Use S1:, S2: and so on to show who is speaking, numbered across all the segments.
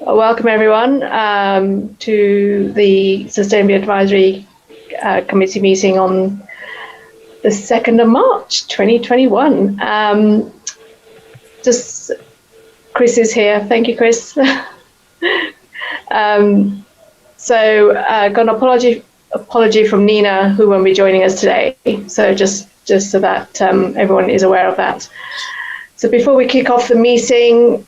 S1: Welcome everyone to the Sustainability Advisory Committee meeting on the 2nd of March 2021. Just Chris is here. Thank you, Chris. Got an apology from Nina, who won't be joining us today. So just so that everyone is aware of that. So before we kick off the meeting,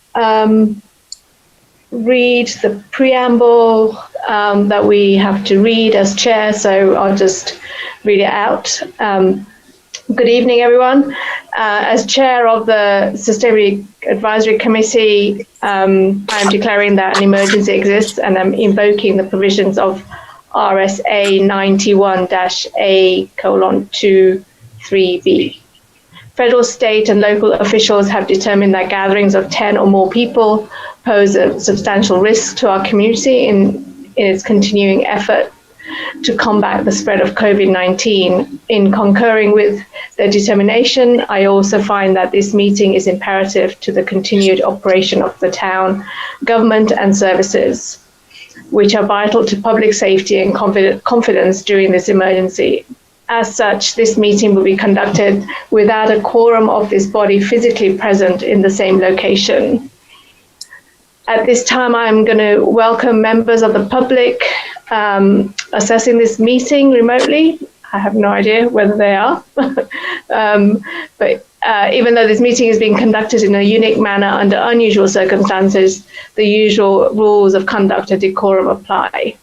S1: read the preamble that we have to read as chair, so I'll just read it out. Good evening, everyone. As chair of the Sustainability Advisory Committee, I am declaring that an emergency exists and I'm invoking the provisions of RSA 91-A:2-3b. Federal, state and local officials have determined that gatherings of 10 or more people pose a substantial risk to our community in its continuing effort to combat the spread of COVID-19. In concurring with their determination, I also find that this meeting is imperative to the continued operation of the town, government and services, which are vital to public safety and confidence during this emergency. As such, this meeting will be conducted without a quorum of this body physically present in the same location. At this time, I'm going to welcome members of the public assessing this meeting remotely. I have no idea whether they are, but even though this meeting is being conducted in a unique manner under unusual circumstances, the usual rules of conduct and decorum apply.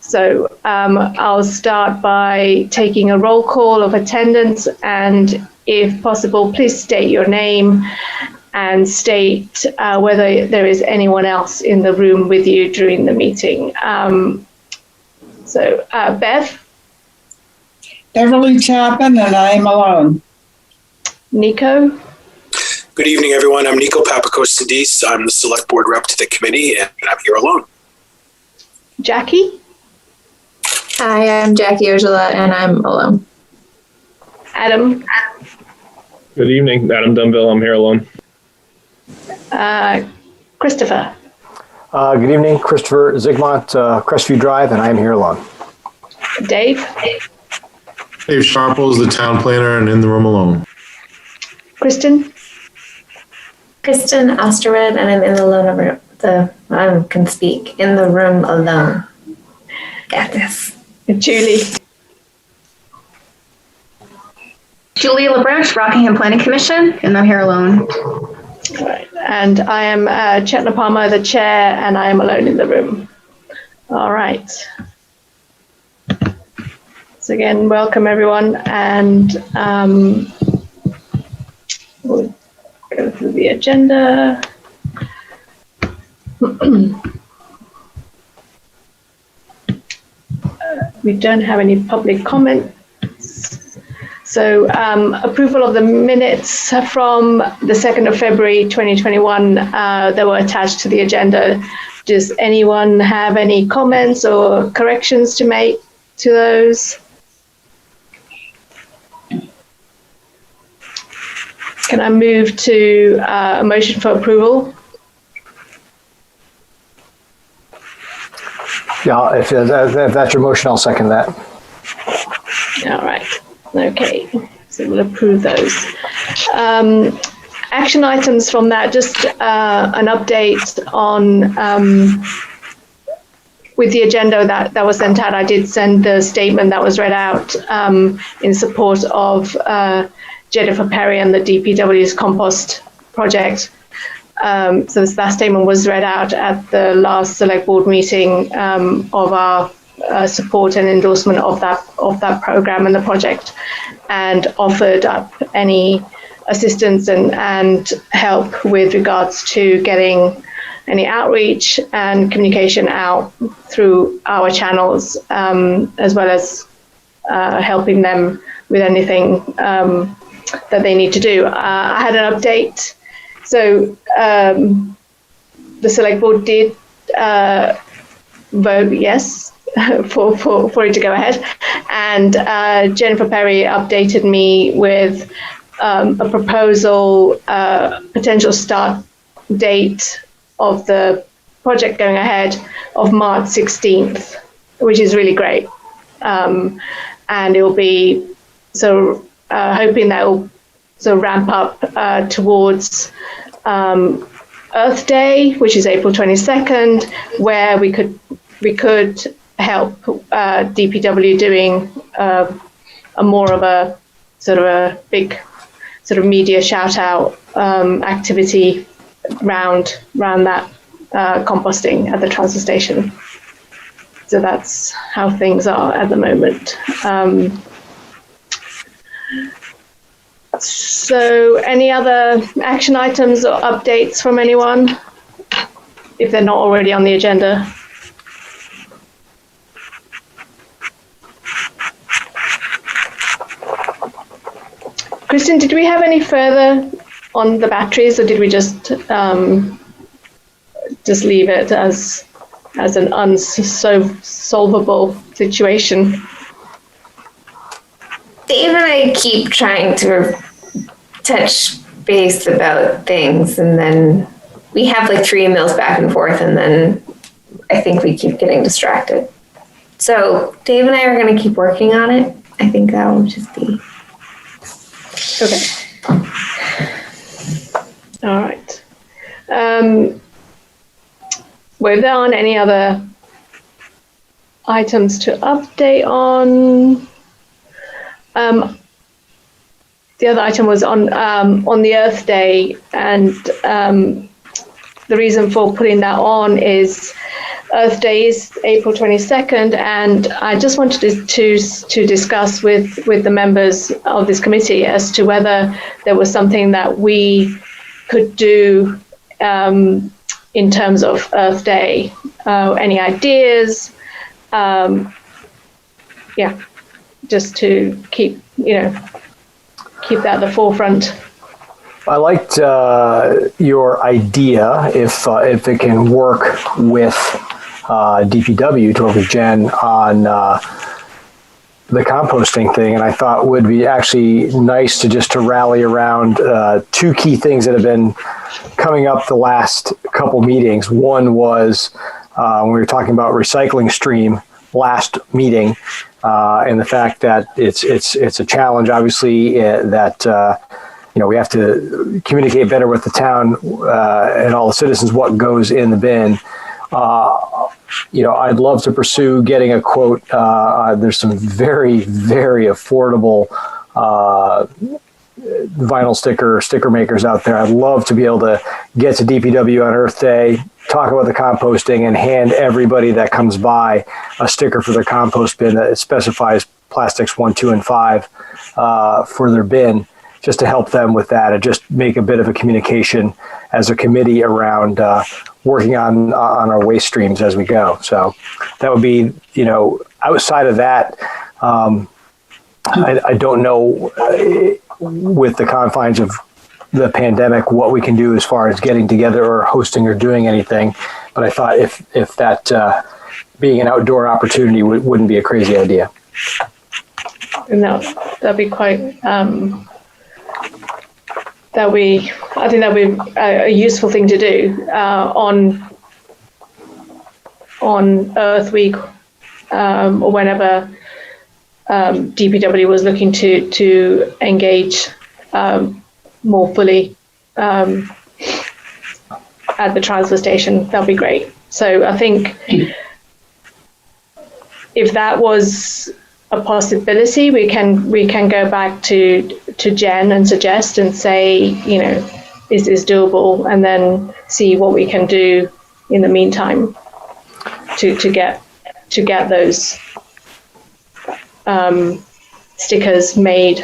S1: So I'll start by taking a roll call of attendance, and if possible, please state your name and state whether there is anyone else in the room with you during the meeting. Bev?
S2: Beverly Chapman, and I am alone.
S1: Nico?
S3: Good evening, everyone. I'm Nico Papakos-Sidis. I'm the select board rep to the committee, and I'm here alone.
S1: Jackie?
S4: Hi, I'm Jackie Ojala, and I'm alone.
S1: Adam?
S5: Good evening, Adam Dunville. I'm here alone.
S1: Christopher?
S6: Good evening, Christopher Zigmont, Crestview Drive, and I am here alone.
S1: Dave?
S7: Dave Sharples, the town planner, and in the room alone.
S1: Kristen?
S4: Kristen Osterwood, and I'm in the room. I can speak in the room alone. Got this.
S1: Julie?
S8: Julia LaBranche, Rockingham Planning Commission, and I'm here alone.
S1: Right. And I am Chetna Palmer, the chair, and I am alone in the room. All right. So again, welcome everyone, and we'll go through the agenda. We don't have any public comments. So approval of the minutes from the 2nd of February 2021 that were attached to the agenda. Does anyone have any comments or corrections to make to those? Can I move to a motion for approval?
S6: Yeah, if that's your motion, I'll second that.
S1: All right. Okay. So we'll approve those. Action items from that, just an update on with the agenda that was sent out. I did send the statement that was read out in support of Jennifer Perry and the DPW's compost project. So that statement was read out at the last select board meeting of our support and endorsement of that program and the project, and offered up any assistance and help with regards to getting any outreach and communication out through our channels, as well as helping them with anything that they need to do. I had an update. So the select board did vote yes for it to go ahead, and Jennifer Perry updated me with a proposal, potential start date of the project going ahead of March 16th, which is really great. And it will be hoping that will ramp up towards Earth Day, which is April 22nd, where we could help DPW doing a more of a sort of a big sort of media shout out activity round that composting at the transfer station. So that's how things are at the moment. So any other action items or updates from anyone, if they're not already on the agenda? Kristen, did we have any further on the batteries, or did we just leave it as an unsolvable situation?
S4: Dave and I keep trying to touch base about things, and then we have like 3 emails back and forth, and then I think we keep getting distracted. So Dave and I are going to keep working on it. I think that will just be...
S1: Okay. All right. Were there on any other items to update on? The other item was on the Earth Day, and the reason for putting that on is Earth Day is April 22nd, and I just wanted to discuss with the members of this committee as to whether there was something that we could do in terms of Earth Day. Any ideas? Just to keep that at the forefront.
S6: I liked your idea, if it can work with DPW, to work with Jen on the composting thing, and I thought would be actually nice to rally around 2 key things that have been coming up the last couple meetings. One was when we were talking about recycling stream last meeting, and the fact that it's a challenge, obviously, that we have to communicate better with the town and all the citizens what goes in the bin. I'd love to pursue getting a quote. There's some very, very affordable vinyl sticker makers out there. I'd love to be able to get to DPW on Earth Day, talk about the composting, and hand everybody that comes by a sticker for their compost bin that specifies plastics 1, 2, and 5 for their bin, just to help them with that, and just make a bit of a communication as a committee around working on our waste streams as we go. So that would be, outside of that, I don't know with the confines of the pandemic what we can do as far as getting together or hosting or doing anything. But I thought if that being an outdoor opportunity wouldn't be a crazy idea.
S1: No, that'd be quite. I think that'd be a useful thing to do on Earth Week or whenever DPW was looking to engage more fully at the transfer station. That'd be great. So I think if that was a possibility, we can go back to Jen and suggest and say, is this doable, and then see what we can do in the meantime to get those stickers made.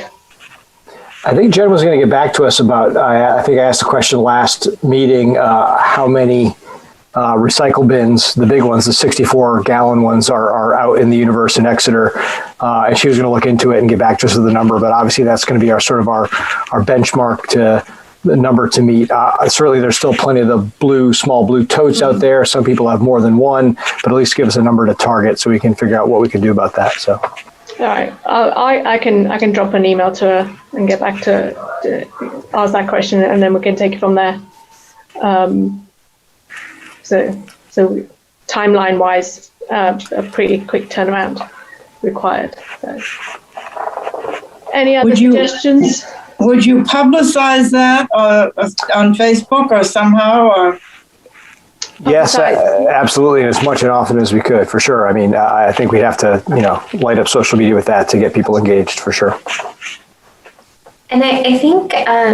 S6: I think Jen was going to get back to us about, I think I asked the question last meeting, how many recycle bins, the big ones, the 64-gallon ones, are out in the universe in Exeter. And she was going to look into it and get back to us with the number, but obviously that's going to be our benchmark to the number to meet. Certainly there's still plenty of the small blue totes out there. Some people have more than one, but at least give us a number to target so we can figure out what we can do about that. So.
S1: All right, I can drop an email to her and get back to ask that question, and then we can take it from there. So So timeline-wise, a pretty quick turnaround required. So. Any other suggestions?
S2: Would you publicize that on Facebook or somehow? Or?
S6: Yes, absolutely, and as much and often as we could, for sure. I mean, I think we have to, light up social media with that to get people engaged, for sure.
S4: And I think, I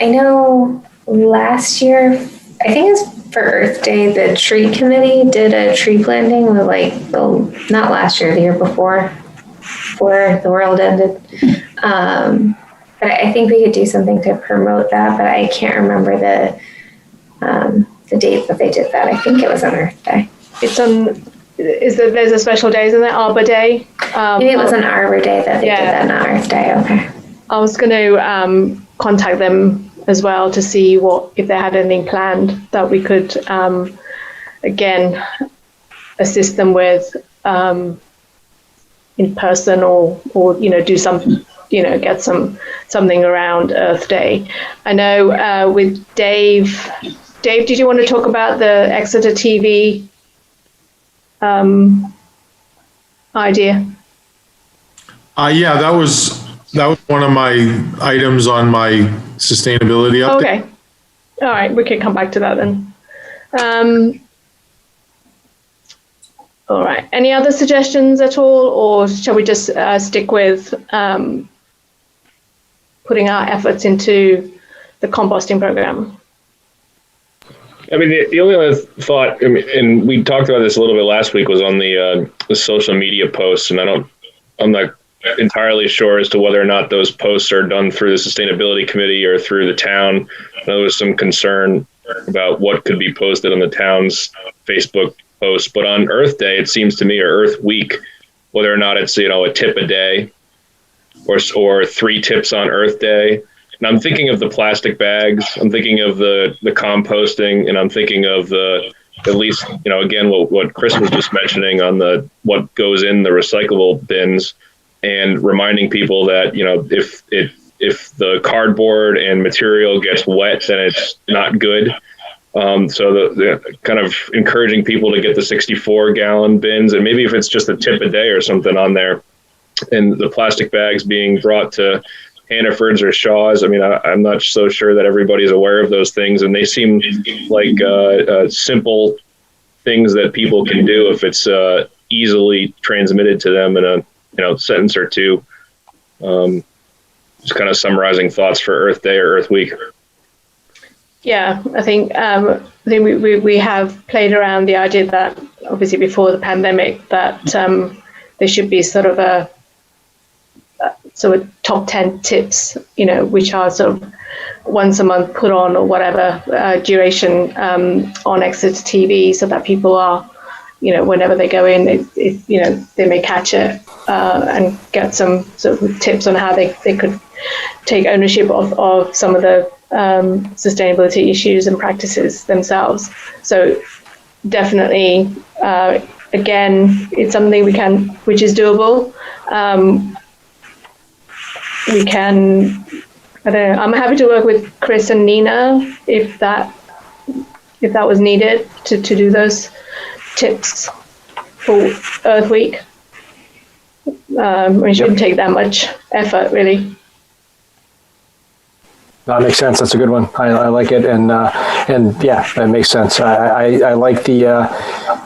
S4: know last year, I think it was for Earth Day, the tree committee did a tree planting with not last year, the year before the world ended. But I think we could do something to promote that, but I can't remember the date that they did that. I think it was on Earth Day.
S1: There's a special day, isn't there? Arbor Day?
S4: Maybe it was on Arbor Day that they did that, not Earth Day. Okay.
S1: I was going to contact them as well to see if they had anything planned that we could, again, assist them with in person or do some, get something around Earth Day. I know with Dave, did you want to talk about the Exeter TV idea?
S7: Yeah, that was one of my items on my sustainability update.
S1: Okay. All right, we can come back to that then. All right. Any other suggestions at all, or shall we just stick with putting our efforts into the composting program?
S5: I mean, the only other thought, and we talked about this a little bit last week, was on the social media posts, and I'm not entirely sure as to whether or not those posts are done through the Sustainability Committee or through the town. There was some concern about what could be posted on the town's Facebook post, but on Earth Day, it seems to me, or Earth Week, whether or not it's a tip a day or 3 tips on Earth Day. And I'm thinking of the plastic bags, I'm thinking of the composting, and I'm thinking of at least again what Chris was just mentioning on what goes in the recyclable bins, and reminding people that if the cardboard and material gets wet, then it's not good. So the kind of encouraging people to get the 64-gallon bins, and maybe if it's just a tip a day or something on there, and the plastic bags being brought to Hannaford's or Shaw's. I mean, I'm not so sure that everybody's aware of those things, and they seem like simple things that people can do if it's easily transmitted to them in a sentence or two. Just kind of summarizing thoughts for Earth Day or Earth Week.
S1: Yeah, I think we have played around the idea that obviously before the pandemic that there should be sort of top 10 tips, which are sort of once a month put on or whatever duration on Exeter TV, so that people are, whenever they go in, they may catch it and get some sort of tips on how they could take ownership of some of the sustainability issues and practices themselves. So definitely, again, it's something which is doable. We can, I don't know, I'm happy to work with Chris and Nina if that was needed to do those tips for Earth Week. It shouldn't take that much effort, really.
S6: That makes sense. That's a good one. I like it, and yeah, that makes sense. I like the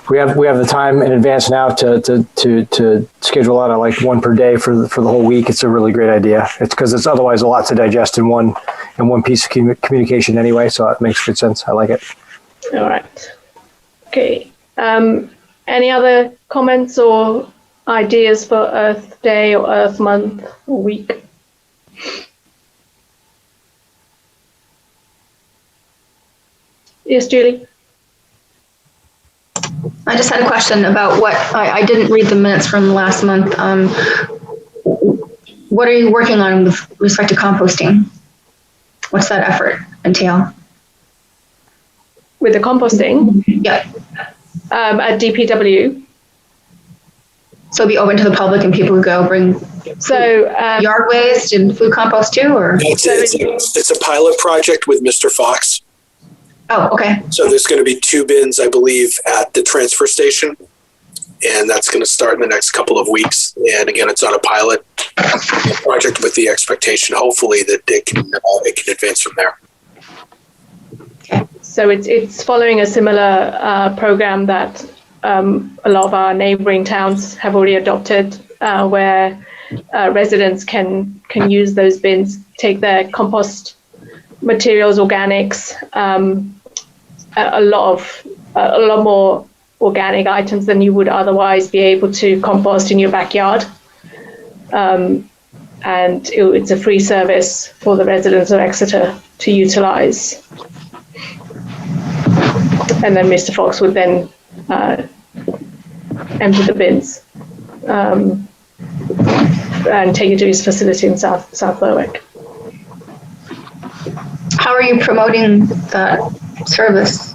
S6: we have the time in advance now to schedule out. I like one per day for the whole week. It's a really great idea. It's because it's otherwise a lot to digest in one piece of communication anyway. So it makes good sense. I like it.
S1: All right. Okay. Any other comments or ideas for Earth Day or Earth Month or week? Yes, Julie?
S8: I just had a question about what, I didn't read the minutes from last month. What are you working on with respect to composting? What's that effort entail?
S1: With the composting?
S8: Yeah.
S1: At DPW.
S8: So it'll be open to the public and people could go bring yard waste and food compost too, or?
S3: It's a pilot project with Mr. Fox.
S8: Oh, okay.
S3: So there's going to be 2 bins, I believe, at the transfer station. And that's going to start in the next couple of weeks. And again, it's on a pilot project with the expectation, hopefully, that it can advance from there.
S1: So it's following a similar program that a lot of our neighbouring towns have already adopted, where residents can use those bins, take their compost materials, organics, a lot more organic items than you would otherwise be able to compost in your backyard. And it's a free service for the residents of Exeter to utilise. And then Mr. Fox would then empty the bins and take it to his facility in South Berwick.
S8: How are you promoting that service?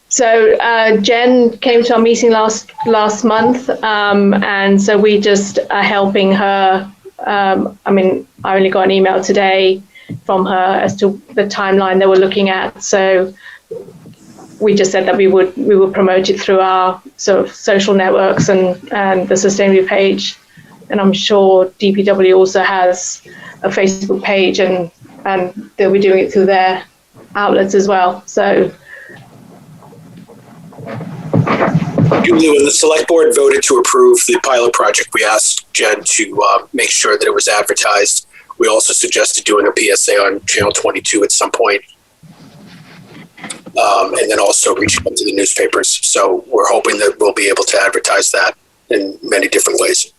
S1: So Jen came to our meeting last month, and so we just are helping her. I only got an email today from her as to the timeline they were looking at. So we just said that we would promote it through our sort of social networks and the sustainability page. And I'm sure DPW also has a Facebook page, and they'll be doing it through their outlets as well. So.
S3: Julie, when the select board voted to approve the pilot project, we asked Jen to make sure that it was advertised. We also suggested doing a PSA on Channel 22 at some point, and then also reaching out to the newspapers. So we're hoping that we'll be able to advertise that in many different ways.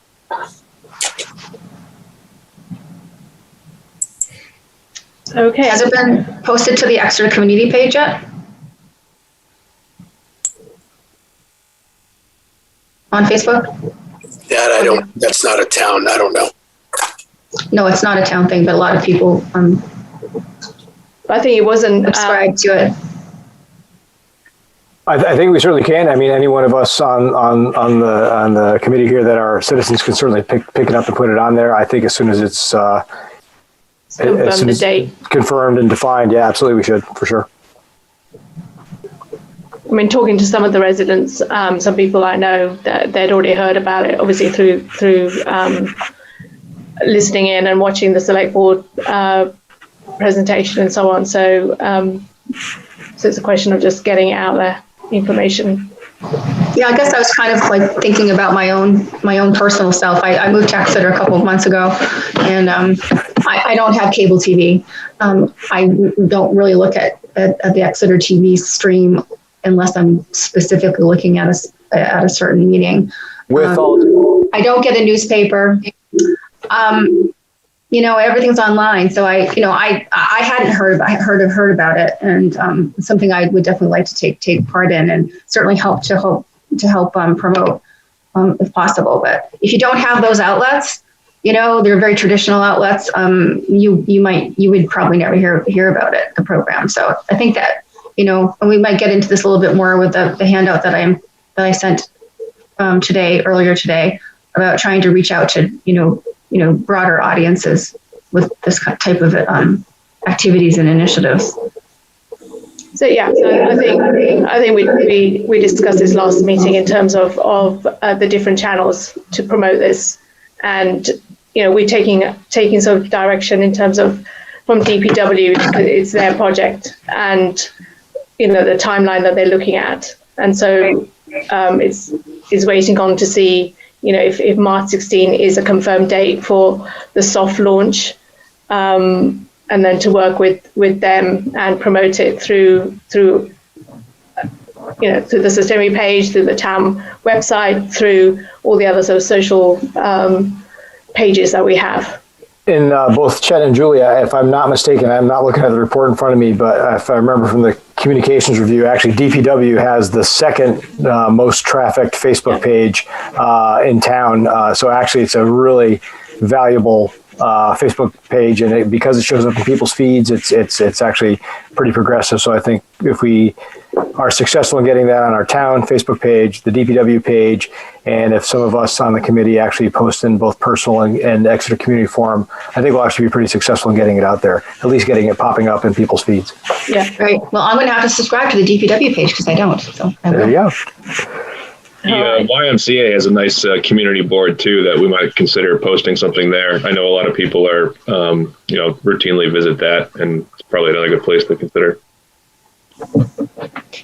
S1: Okay.
S8: Has it been posted to the Exeter community page yet? On Facebook?
S3: That's not a town. I don't know.
S8: No, it's not a town thing, but a lot of people
S1: I think it wasn't
S8: subscribe to it.
S6: I think we certainly can. I mean, any one of us on the committee here that are citizens can certainly pick it up and put it on there. I think as soon as it's confirmed and defined, yeah, absolutely, we should, for sure.
S1: I mean, talking to some of the residents, some people I know that they'd already heard about it, obviously through listening in and watching the select board presentation and so on. So it's a question of just getting it out there, information.
S8: Yeah, I guess I was kind of like thinking about my own personal self. I moved to Exeter a couple of months ago, and I don't have cable TV. I don't really look at the Exeter TV stream unless I'm specifically looking at a certain meeting. I don't get a newspaper. Everything's online, so I hadn't heard about it, and something I would definitely like to take part in, and certainly help promote if possible. But if you don't have those outlets, they're very traditional outlets. You would probably never hear about it, the program. So I think that and we might get into this a little bit more with the handout that I sent earlier today about trying to reach out to broader audiences with this type of activities and initiatives.
S1: So I think we discussed this last meeting in terms of the different channels to promote this, and we're taking sort of direction in terms of from DPW. It's their project, and the timeline that they're looking at, and so it's waiting on to see if March 16 is a confirmed date for the soft launch, and then to work with them and promote it through the Sustainability page, through the town website, through all the other sort of social pages that we have.
S6: In both Chet and Julia, if I'm not mistaken, I'm not looking at the report in front of me, but if I remember from the communications review, actually DPW has the second most trafficked Facebook page in town. So actually it's a really valuable Facebook page, and because it shows up in people's feeds, it's actually pretty progressive. So I think if we are successful in getting that on our town Facebook page, the DPW page, and if some of us on the committee actually post in both personal and Exeter Community Forum, I think we'll actually be pretty successful in getting it out there, at least getting it popping up in people's feeds.
S8: Yeah, right. Well, I'm going to have to subscribe to the DPW page because I don't. So
S6: there you go.
S5: The YMCA has a nice community board too that we might consider posting something there. I know a lot of people are, routinely visit that, and it's probably another good place to consider.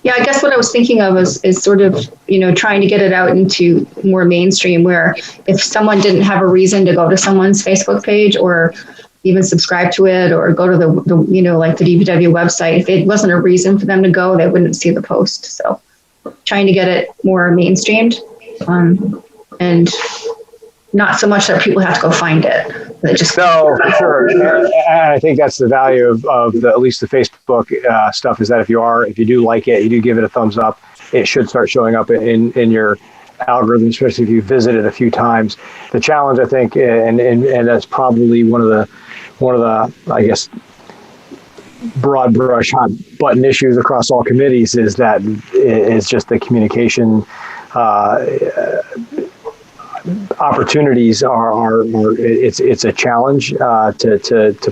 S8: Yeah, I guess what I was thinking of is sort of, trying to get it out into more mainstream, where if someone didn't have a reason to go to someone's Facebook page or even subscribe to it or go to the like the DPW website, if it wasn't a reason for them to go, they wouldn't see the post. So trying to get it more mainstreamed, and not so much that people have to go find it.
S6: No, for sure. And I think that's the value of at least the Facebook stuff, is that if you do like it, you do give it a thumbs up, it should start showing up in your algorithm, especially if you visit it a few times. The challenge, I think, and that's probably one of the I guess broad brush hot button issues across all committees, is that it's just the communication opportunities are it's a challenge to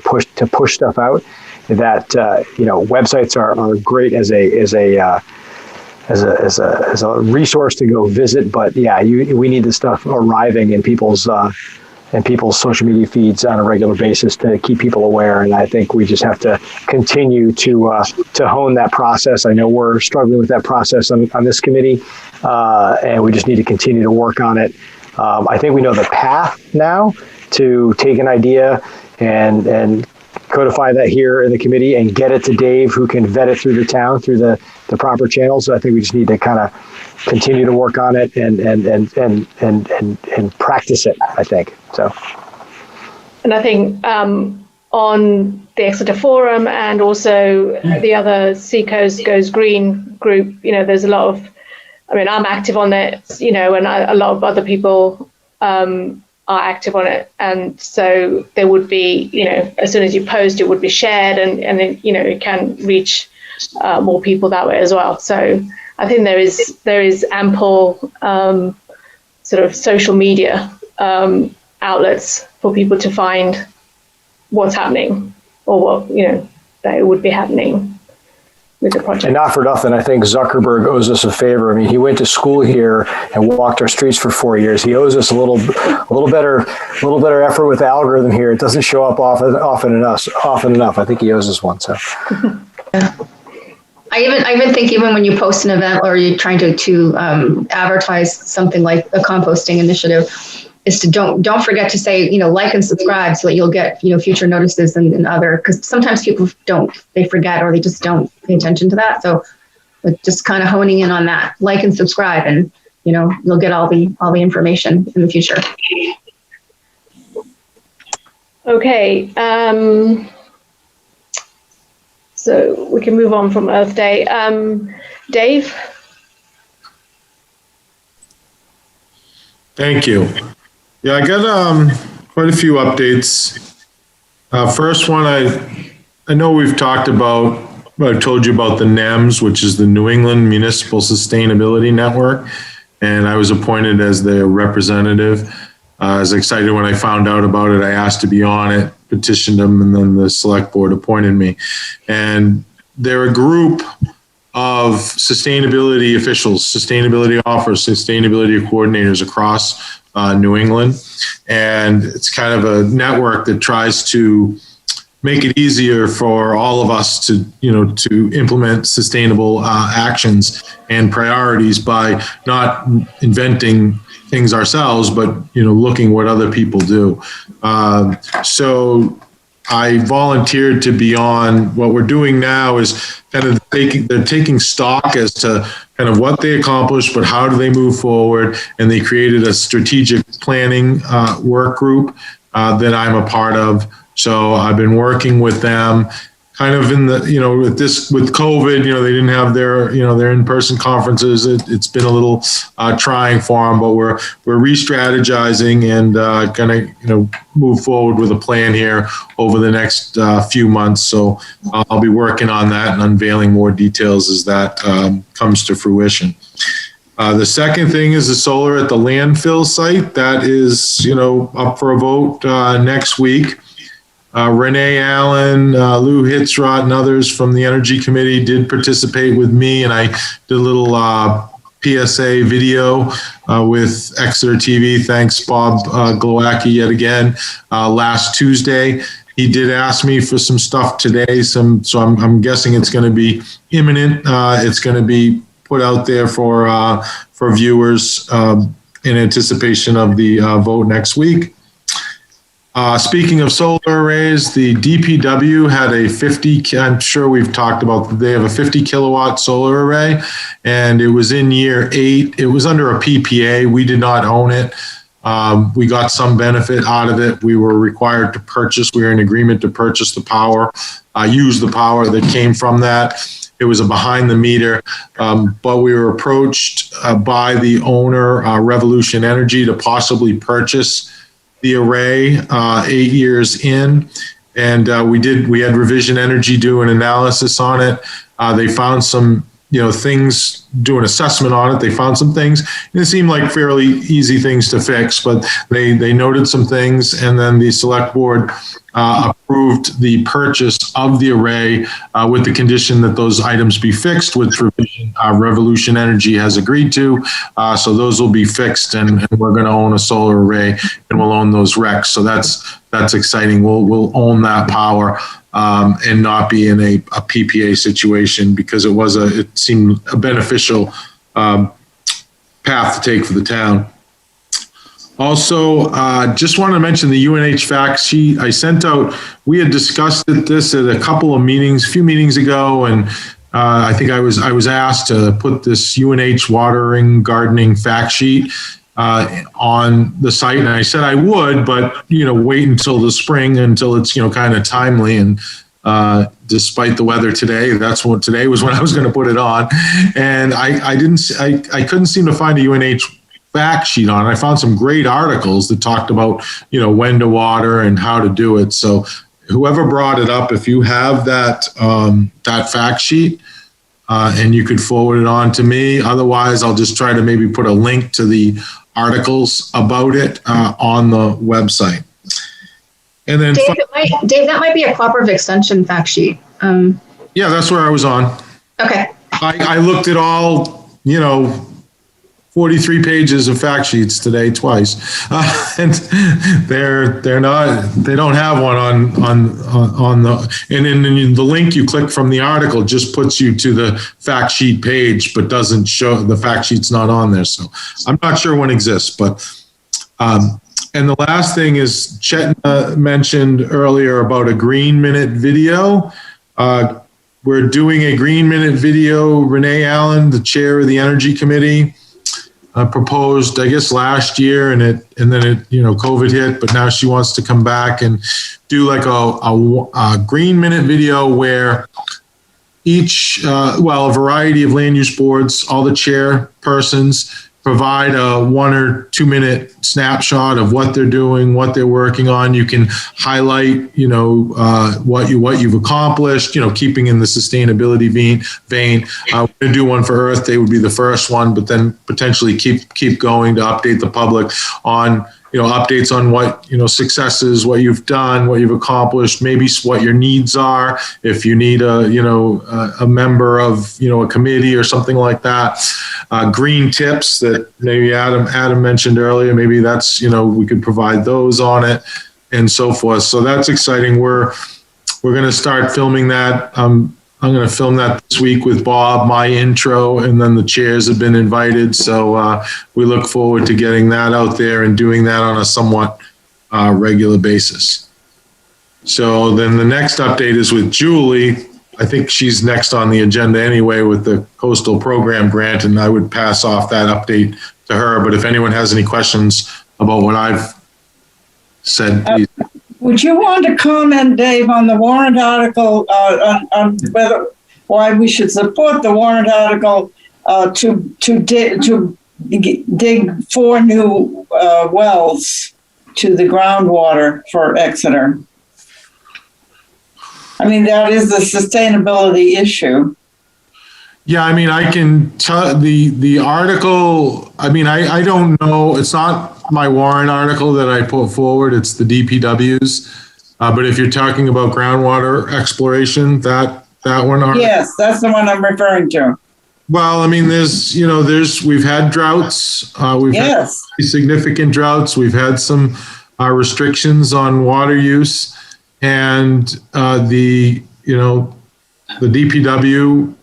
S6: push stuff out. That websites are great as a resource to go visit, but we need the stuff arriving in people's social media feeds on a regular basis to keep people aware. And I think we just have to continue to hone that process. I know we're struggling with that process on this committee, and we just need to continue to work on it. I think we know the path now to take an idea and codify that here in the committee and get it to Dave, who can vet it through the town, through the proper channels. So I think we just need to kind of continue to work on it and practice it, I think. So. And
S1: I think on the Exeter Forum and also the other Seacoast Goes Green group, there's a lot of, I'm active on it, and a lot of other people are active on it. And so there would be, as soon as you post, it would be shared and it can reach more people that way as well. So I think there is ample sort of social media outlets for people to find what's happening or what, that it would be happening with the project.
S6: And not for nothing, I think Zuckerberg owes us a favor. He went to school here and walked our streets for 4 years. He owes us a little better effort with the algorithm here. It doesn't show up often enough. I think he owes us one. So.
S8: Yeah. I even think even when you post an event or you're trying to advertise something like a composting initiative, is to don't forget to say, like and subscribe so that you'll get, future notices and other, because sometimes people they forget or they just don't pay attention to that. So just kind of honing in on that, like and subscribe, and, you'll get all the information in the future.
S1: Okay. So we can move on from Earth Day. Dave?
S7: Thank you. Yeah, I got quite a few updates. First one, I know we've talked about, I've told you about the NEMS, which is the New England Municipal Sustainability Network, and I was appointed as their representative. I was excited when I found out about it. I asked to be on it, petitioned them, and then the select board appointed me. And they're a group of sustainability officials, sustainability officers, sustainability coordinators across New England. And it's kind of a network that tries to make it easier for all of us to implement sustainable actions and priorities by not inventing things ourselves, but looking what other people do. So I volunteered to be on. What we're doing now is kind of they're taking stock as to kind of what they accomplished, but how do they move forward? And they created a strategic planning work group that I'm a part of. So I've been working with them, kind of in the, with COVID, they didn't have their in-person conferences. It's been a little trying for them, but we're re-strategizing and going to move forward with a plan here over the next few months. So I'll be working on that and unveiling more details as that comes to fruition. The second thing is the solar at the landfill site. That is, up for a vote next week. Renee Allen, Lou Hitzrott, and others from the Energy Committee did participate with me, and I did a little PSA video with Exeter TV. Thanks, Bob Glowacki, yet again, last Tuesday. He did ask me for some stuff today, so I'm guessing it's going to be imminent. It's going to be put out there for viewers in anticipation of the vote next week. Speaking of solar arrays, the DPW had a 50, I'm sure we've talked about, they have a 50 kilowatt solar array, and it was in year 8. It was under a PPA. We did not own it. We got some benefit out of it. We were required to purchase, we were in agreement to purchase the power, use the power that came from that. It was a behind the meter, but we were approached by the owner, Revolution Energy, to possibly purchase the array 8 years in. And we had Revision Energy do an analysis on it. They found some, things, do an assessment on it. They found some things, and it seemed like fairly easy things to fix, but they noted some things, and then the select board approved the purchase of the array with the condition that those items be fixed, which Revolution Energy has agreed to. So those will be fixed, and we're going to own a solar array, and we'll own those RECs. So that's exciting. We'll own that power and not be in a PPA situation, because it seemed a beneficial path to take for the town. Also, just want to mention the UNH fact sheet I sent out. We had discussed this at a few meetings ago, and I think I was asked to put this UNH watering gardening fact sheet on the site, and I said I would, but wait until the spring, until it's kind of timely. And despite the weather today, today was when I was going to put it on, and I couldn't seem to find a UNH fact sheet on it. I found some great articles that talked about, when to water and how to do it. So whoever brought it up, if you have that fact sheet, and you could forward it on to me. Otherwise, I'll just try to maybe put a link to the articles about it on the website. And then
S8: Dave, that might be a cooperative extension fact sheet.
S7: Yeah, that's where I was on.
S8: Okay.
S7: I looked at all, 43 pages of fact sheets today twice, and they don't have one on the, and in the link you click from the article just puts you to the fact sheet page, but doesn't show the fact sheet's not on there. So I'm not sure one exists, but and the last thing is Chet mentioned earlier about a Green Minute video. We're doing a Green Minute video. Renee Allen, the chair of the Energy Committee, proposed, I guess, last year, and then COVID hit, but now she wants to come back and do like a Green Minute video where each, a variety of land use boards, all the chairpersons provide a 1 or 2 minute snapshot of what they're doing, what they're working on. You can highlight, what you've accomplished, keeping in the sustainability vein. We're going to do one for Earth Day, would be the first one, but then potentially keep going to update the public on, updates on what, successes, what you've done, what you've accomplished, maybe what your needs are. If you need a member of, a committee or something like that. Green tips that maybe Adam mentioned earlier, maybe that's, we could provide those on it and so forth. So that's exciting. We're going to start filming that. I'm going to film that this week with Bob, my intro, and then the chairs have been invited. So we look forward to getting that out there and doing that on a somewhat regular basis. So then the next update is with Julie. I think she's next on the agenda anyway with the coastal program grant, and I would pass off that update to her. But if anyone has any questions about what I've said, please.
S2: Would you want to comment, Dave, on the warrant article, on why we should support the warrant article to dig 4 new wells to the groundwater for Exeter? I mean, that is a sustainability issue.
S7: Yeah, I mean, I can tell the article, I mean, I don't know, it's not my warrant article that I put forward, it's the DPW's. But if you're talking about groundwater exploration, that one.
S2: Yes, that's the one I'm referring to.
S7: Well, I mean, we've had droughts. We've had significant droughts. We've had some restrictions on water use, and the DPW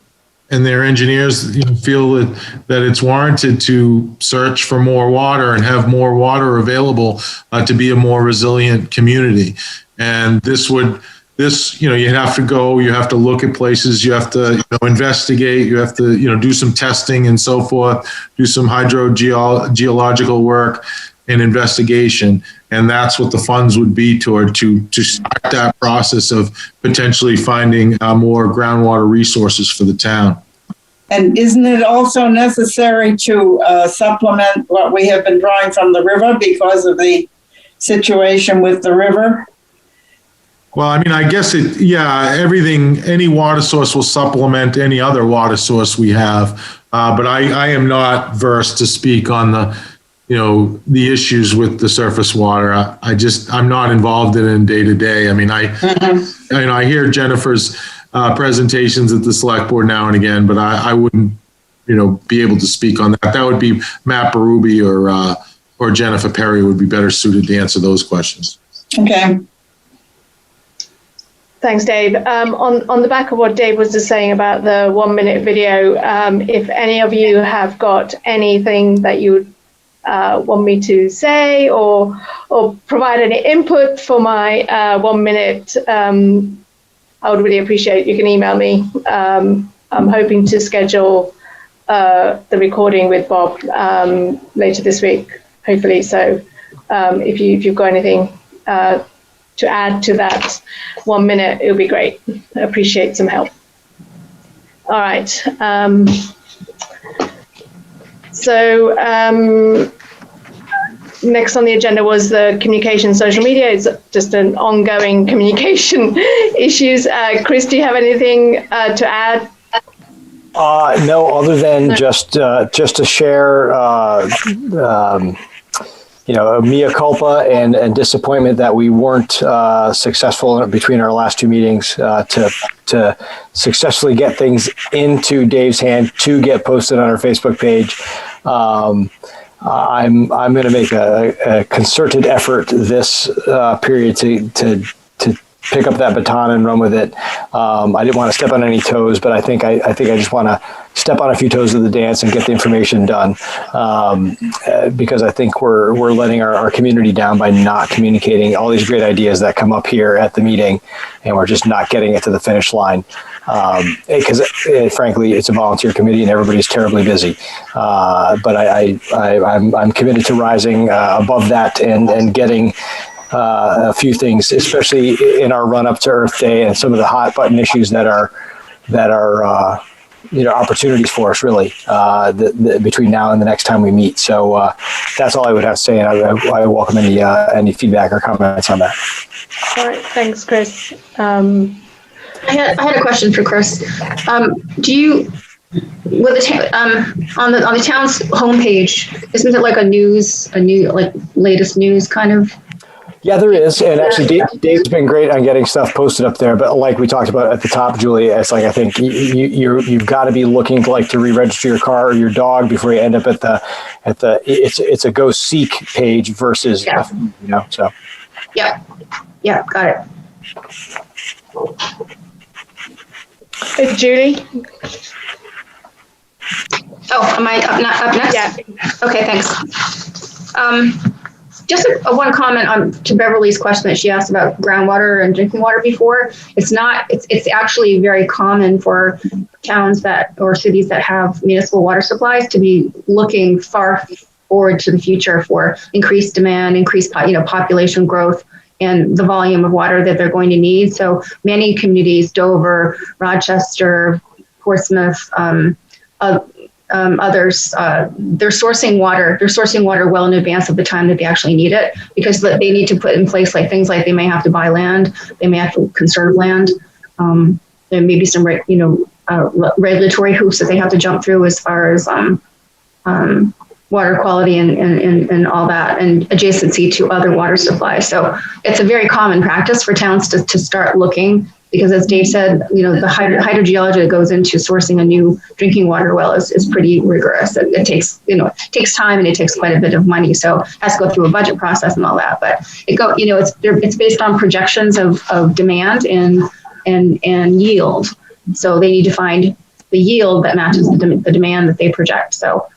S7: and their engineers feel that it's warranted to search for more water and have more water available to be a more resilient community. And you have to look at places, you have to investigate, you have to do some testing and so forth, do some hydrogeological work and investigation. And that's what the funds would be toward, to start that process of potentially finding more groundwater resources for the town.
S2: And isn't it also necessary to supplement what we have been drawing from the river because of the situation with the river?
S7: Well, I mean, I guess any water source will supplement any other water source we have. But I am not versed to speak on the issues with the surface water. I'm not involved in it day to day. I mean, I hear Jennifer's presentations at the select board now and again, but I wouldn't, be able to speak on that. That would be Matt Berube or Jennifer Perry would be better suited to answer those questions.
S2: Okay.
S1: Thanks, Dave. On the back of what Dave was just saying about the 1-minute video, if any of you have got anything that you want me to say or provide any input for my 1 minute, I would really appreciate. You can email me. I'm hoping to schedule the recording with Bob later this week, hopefully. So if you've got anything to add to that 1 minute, it would be great. I appreciate some help. All right. Next on the agenda was the communication social media. It's just an ongoing communication issues. Chris, do you have anything to add?
S6: No, other than just to share mea culpa and disappointment that we weren't successful between our last 2 meetings to successfully get things into Dave's hand to get posted on our Facebook page. I'm going to make a concerted effort this period to pick up that baton and run with it. I didn't want to step on any toes, but I think I just want to step on a few toes of the dance and get the information done, because I think we're letting our community down by not communicating all these great ideas that come up here at the meeting, and we're just not getting it to the finish line. Because frankly, it's a volunteer committee and everybody's terribly busy. But I'm committed to rising above that and getting a few things, especially in our run up to Earth Day and some of the hot button issues that are opportunities for us really between now and the next time we meet. So that's all I would have to say, and I welcome any feedback or comments on that.
S1: All right, thanks, Chris.
S8: I had a question for Chris. Do you, with on the town's homepage, isn't it like latest news kind of?
S6: Yeah, there is, and actually, Dave's been great on getting stuff posted up there. But like we talked about at the top, Julie, it's like I think you've got to be looking to re-register your car or your dog before you end up at the it's a go seek page versus so.
S8: Yeah, got it.
S1: Hey, Julie.
S8: Oh, am I up next?
S1: Yeah.
S8: Okay, thanks. Just one comment to Beverly's question that she asked about groundwater and drinking water before. It's actually very common for towns or cities that have municipal water supplies to be looking far forward to the future for increased demand, increased population growth, and the volume of water that they're going to need. So many communities, Dover, Rochester, Portsmouth, others, they're sourcing water. They're sourcing water well in advance of the time that they actually need it, because they need to put in place like things like they may have to buy land, they may have to conserve land. There may be some, regulatory hoops that they have to jump through as far as water quality and all that, and adjacency to other water supplies. So it's a very common practice for towns to start looking, because as Dave said, the hydrogeology that goes into sourcing a new drinking water well is pretty rigorous. It takes time, and it takes quite a bit of money. So it has to go through a budget process and all that. But it's based on projections of demand and yield. So they need to find the yield that matches the demand that they project. So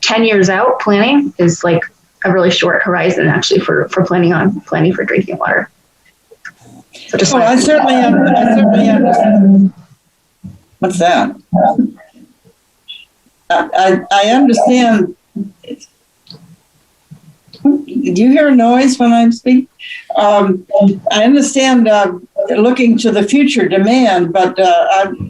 S8: 10 years out planning is like a really short horizon actually for planning for drinking water. So
S2: I certainly understand. What's that? I understand. Do you hear a noise when I'm speaking? I understand looking to the future demand, but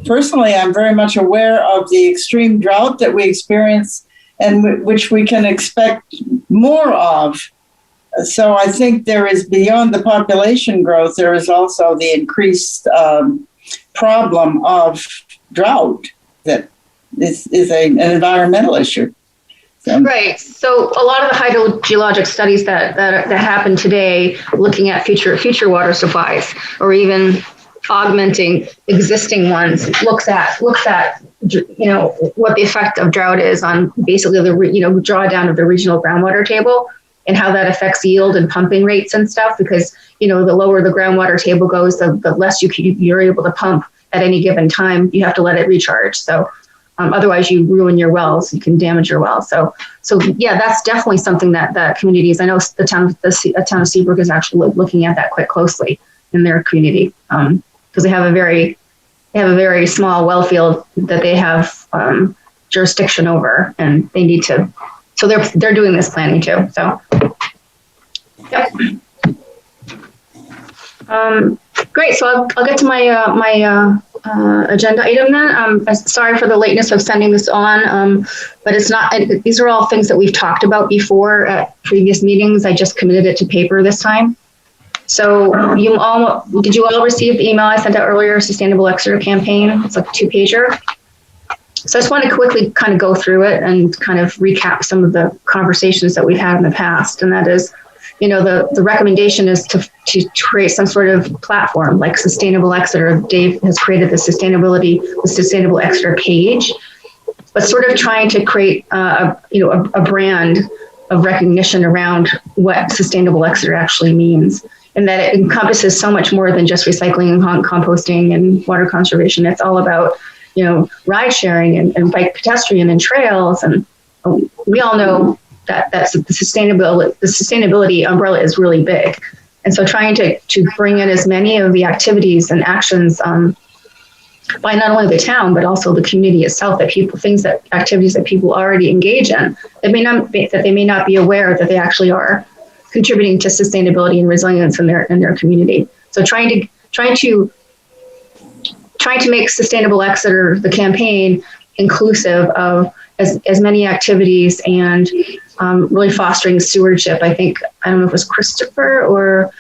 S2: personally, I'm very much aware of the extreme drought that we experience and which we can expect more of. So I think there is, beyond the population growth, there is also the increased problem of drought that is an environmental issue.
S8: Right. So a lot of the hydrogeologic studies that happen today, looking at future water supplies, or even augmenting existing ones, looks at what the effect of drought is on basically the drawdown of the regional groundwater table, and how that affects yield and pumping rates and stuff. Because the lower the groundwater table goes, the less you're able to pump at any given time. You have to let it recharge. So otherwise you ruin your wells. You can damage your wells. So yeah, that's definitely something that communities. I know the town of Seabrook is actually looking at that quite closely in their community, because they have a very small well field that they have jurisdiction over, and they need to. So they're doing this planning too. So, yep. Great. So I'll get to my agenda item then. I'm sorry for the lateness of sending this on, but it's not. These are all things that we've talked about before at previous meetings. I just committed it to paper this time. So did you all receive the email I sent out earlier? Sustainable Exeter campaign. It's like a 2-pager. So I just want to quickly kind of go through it and kind of recap some of the conversations that we've had in the past. And that is, the recommendation is to create some sort of platform like Sustainable Exeter. Dave has created the Sustainable Exeter page, but sort of trying to create a brand of recognition around what Sustainable Exeter actually means, and that it encompasses so much more than just recycling and composting and water conservation. It's all about ride sharing and bike pedestrian and trails. And we all know that the sustainability umbrella is really big. And so trying to bring in as many of the activities and actions by not only the town, but also the community itself, activities that people already engage in, that they may not be aware that they actually are contributing to sustainability and resilience in their community. So trying to make Sustainable Exeter, the campaign, inclusive of as many activities and really fostering stewardship. I don't know if it was Christopher or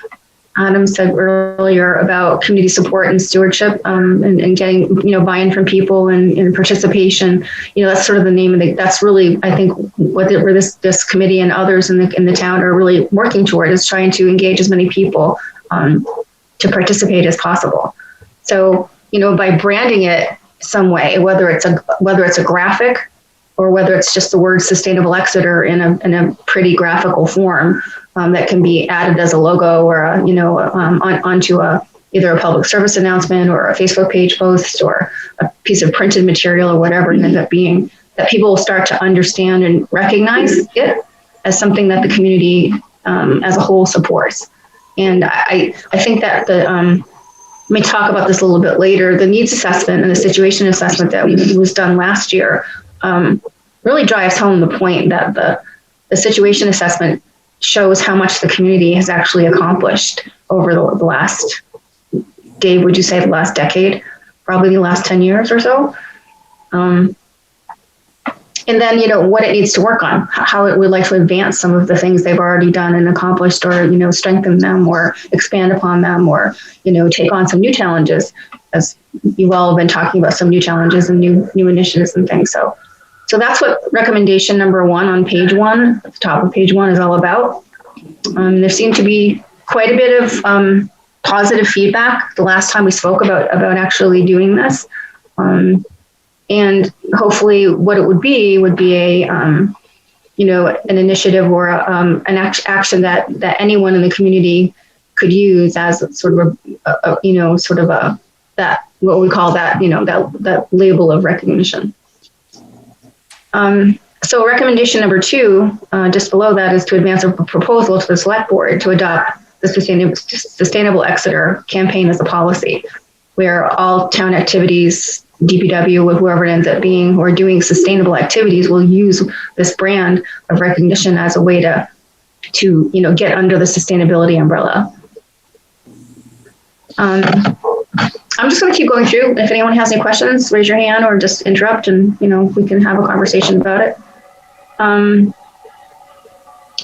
S8: Adam said earlier about community support and stewardship, and getting buy-in from people and participation. That's sort of the name of that's really, I think, where this committee and others in the town are really working toward, is trying to engage as many people to participate as possible. So by branding it some way, whether it's a graphic or whether it's just the word Sustainable Exeter in a pretty graphical form that can be added as a logo or onto either a public service announcement or a Facebook page post or a piece of printed material or whatever it ends up being, that people will start to understand and recognize it as something that the community as a whole supports. And I think that let me talk about this a little bit later. The needs assessment and the situation assessment that was done last year really drives home the point that the situation assessment shows how much the community has actually accomplished over the last, Dave, would you say the last decade? Probably the last 10 years or so. And then, what it needs to work on, how it would like to advance some of the things they've already done and accomplished, or, strengthen them or expand upon them, or, take on some new challenges, as you all have been talking about some new challenges and new initiatives and things. So that's what recommendation number 1 on page 1, at the top of page 1, is all about. There seemed to be quite a bit of positive feedback the last time we spoke about actually doing this. And hopefully what it would be a, an initiative or an action that anyone in the community could use as sort of that, what we call that, that label of recognition. So recommendation number 2, just below that, is to advance a proposal to the select board to adopt the Sustainable Exeter campaign as a policy, where all town activities, DPW, with whoever it ends up being, who are doing sustainable activities, will use this brand of recognition as a way to get under the sustainability umbrella. I'm just going to keep going through. If anyone has any questions, raise your hand or just interrupt, and we can have a conversation about it.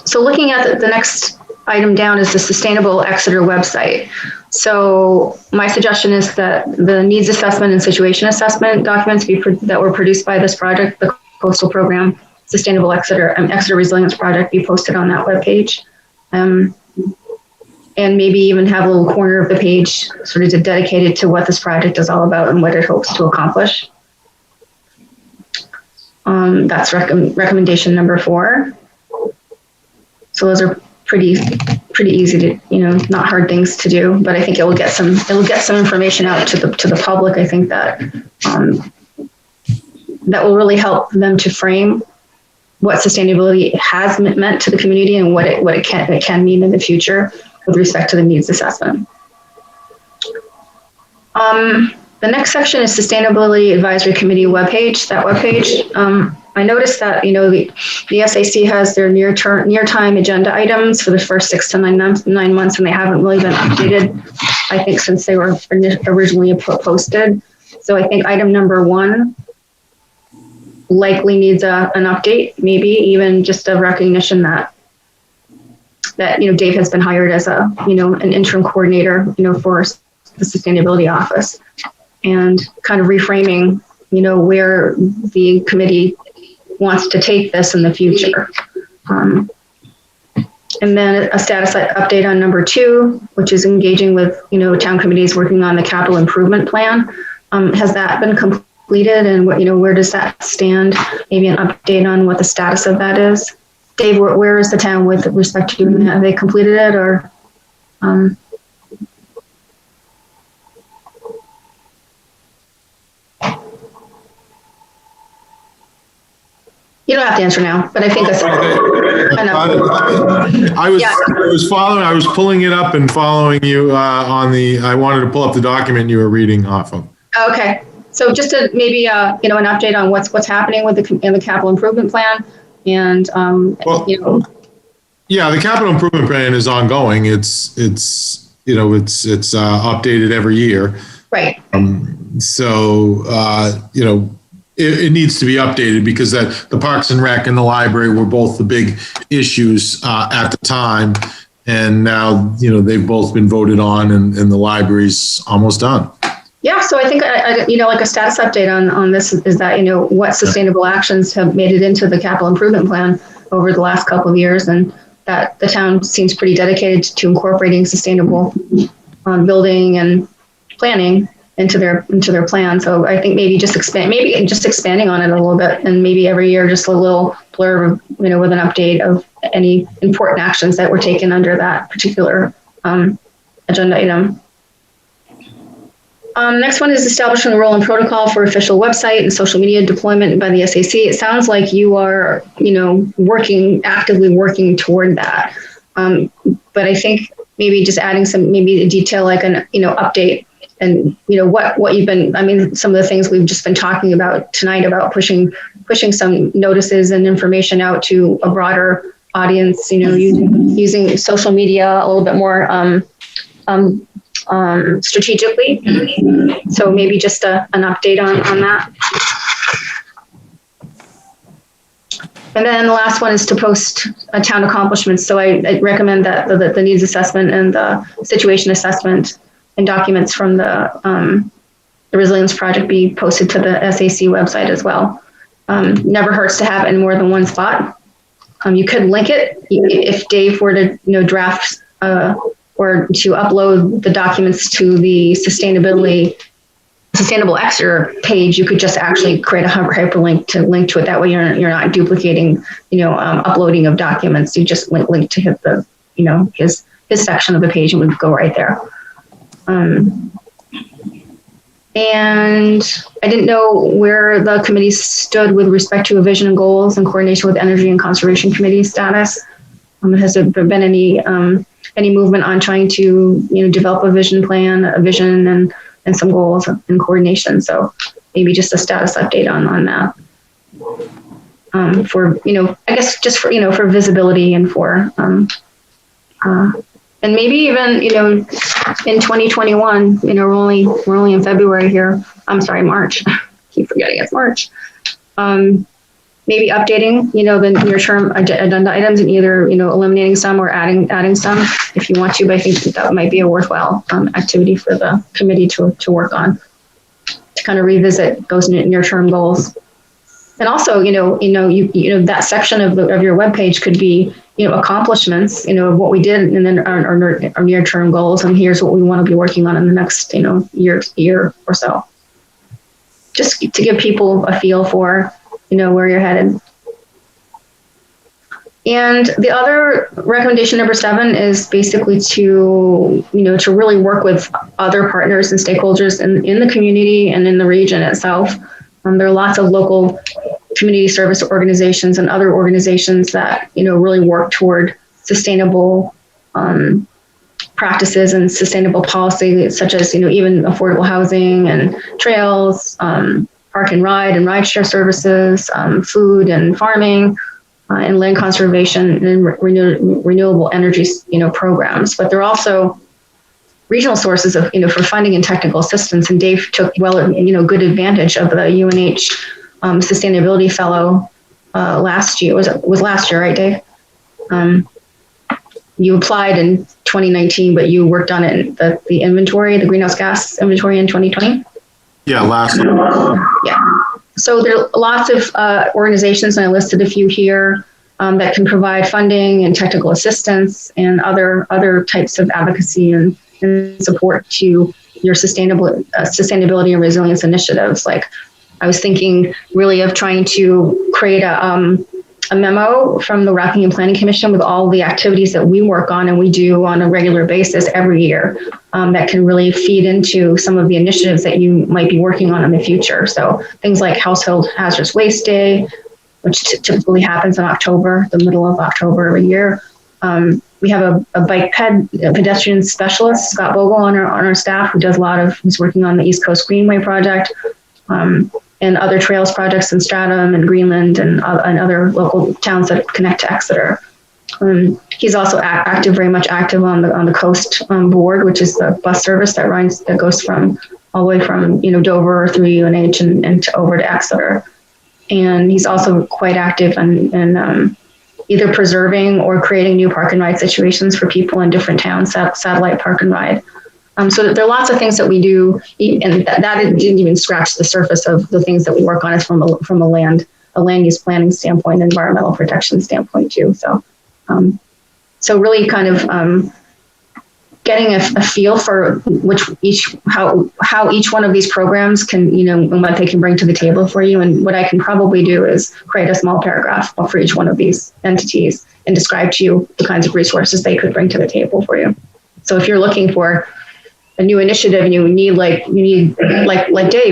S8: So looking at the next item down is the Sustainable Exeter website. So my suggestion is that the needs assessment and situation assessment documents that were produced by this project, the coastal program, Sustainable Exeter, Exeter Resilience Project, be posted on that webpage. And maybe even have a little corner of the page sort of dedicated to what this project is all about and what it hopes to accomplish. That's recommendation number 4. So those are pretty easy to, not hard things to do, but I think it will get some information out to the public. I think that that will really help them to frame what sustainability has meant to the community and what it can mean in the future with respect to the needs assessment. The next section is Sustainability Advisory Committee webpage. That webpage, I noticed that the SAC has their near-time agenda items for the first 6 to 9 months, and they haven't really been updated, I think, since they were originally posted. So I think item number 1 likely needs an update, maybe even just a recognition that Dave has been hired as an interim coordinator, for the sustainability office, and kind of reframing, where the committee wants to take this in the future. And then a status update on number 2, which is engaging with, town committees working on the capital improvement plan. Has that been completed, and where does that stand? Maybe an update on what the status of that is. Dave, where is the town with respect to doing that? Have they completed it, or? You don't have to answer now, but I think that's
S7: I was pulling it up and following you I wanted to pull up the document you were reading off of.
S8: Okay. So just to maybe, an update on what's happening with the capital improvement plan, and,
S7: Yeah, the capital improvement plan is ongoing. It's updated every year.
S8: Right.
S7: It needs to be updated because the Parks and Rec and the library were both the big issues at the time. And now, they've both been voted on, and the library's almost done.
S8: Yeah, so I think, like a status update on this is that, what sustainable actions have made it into the capital improvement plan over the last couple of years, and that the town seems pretty dedicated to incorporating sustainable building and planning into their plan. So I think maybe just expanding on it a little bit, and maybe every year just a little blurb, with an update of any important actions that were taken under that particular agenda item. Next one is establishing a role and protocol for official website and social media deployment by the SAC. It sounds like you are, actively working toward that. But I think maybe just adding maybe a detail like an, update and, what you've been, some of the things we've just been talking about tonight about pushing some notices and information out to a broader audience, using social media a little bit more strategically. So maybe just an update on that. And then the last one is to post town accomplishments. So I recommend that the needs assessment and the situation assessment and documents from the Resilience Project be posted to the SAC website as well. Never hurts to have it in more than one spot. You could link it if Dave were to draft or to upload the documents to the Sustainable Exeter page. You could just actually create a hyperlink to link to it. That way you're not duplicating, uploading of documents. You just link to hit the, his section of the page and would go right there. And I didn't know where the committee stood with respect to a vision and goals in coordination with Energy and Conservation Committee status. Has there been any movement on trying to, develop a vision plan, a vision and some goals in coordination? So maybe just a status update on that. For, I guess just for, for visibility and for, and maybe even, in 2021, we're only in February here. I'm sorry, March. Keep forgetting it's March. Maybe updating, the near-term agenda items and either, eliminating some or adding some if you want to. But I think that might be a worthwhile activity for the committee to work on, to kind of revisit those near-term goals. And also, that section of your webpage could be, accomplishments, of what we did, and then our near-term goals, and here's what we want to be working on in the next, year or so. Just to give people a feel for, where you're headed. And the other recommendation, number 7, is basically to really work with other partners and stakeholders in the community and in the region itself. There are lots of local community service organizations and other organizations that, really work toward sustainable practices and sustainable policy, such as, even affordable housing and trails, park and ride and rideshare services, food and farming, and land conservation and renewable energy, programs. But there are also regional sources of, for funding and technical assistance. And Dave took good advantage of the UNH Sustainability Fellow last year. Was last year, right, Dave? You applied in 2019, but you worked on it, the inventory, the greenhouse gas inventory in 2020?
S7: Yeah, last year.
S8: Yeah. So there are lots of organizations, and I listed a few here, that can provide funding and technical assistance and other types of advocacy and support to your sustainability and resilience initiatives. Like, I was thinking really of trying to create a memo from the Rockingham Planning Commission with all the activities that we work on and we do on a regular basis every year, that can really feed into some of the initiatives that you might be working on in the future. So things like Household Hazardous Waste Day, which typically happens in October, the middle of October every year. We have a pedestrian specialist, Scott Bogle, on our staff, who's working on the East Coast Greenway project, and other trails projects in Stratham and Greenland and other local towns that connect to Exeter. He's also very much active on the Coast board, which is the bus service that goes all the way from Dover through UNH and over to Exeter. And he's also quite active in either preserving or creating new park and ride situations for people in different towns, satellite park and ride. So there are lots of things that we do, and that didn't even scratch the surface of the things that we work on is from a land use planning standpoint, environmental protection standpoint too. So really kind of getting a feel for how each one of these programs can, and what they can bring to the table for you. And what I can probably do is create a small paragraph for each one of these entities and describe to you the kinds of resources they could bring to the table for you. So if you're looking for a new initiative and you need like Dave,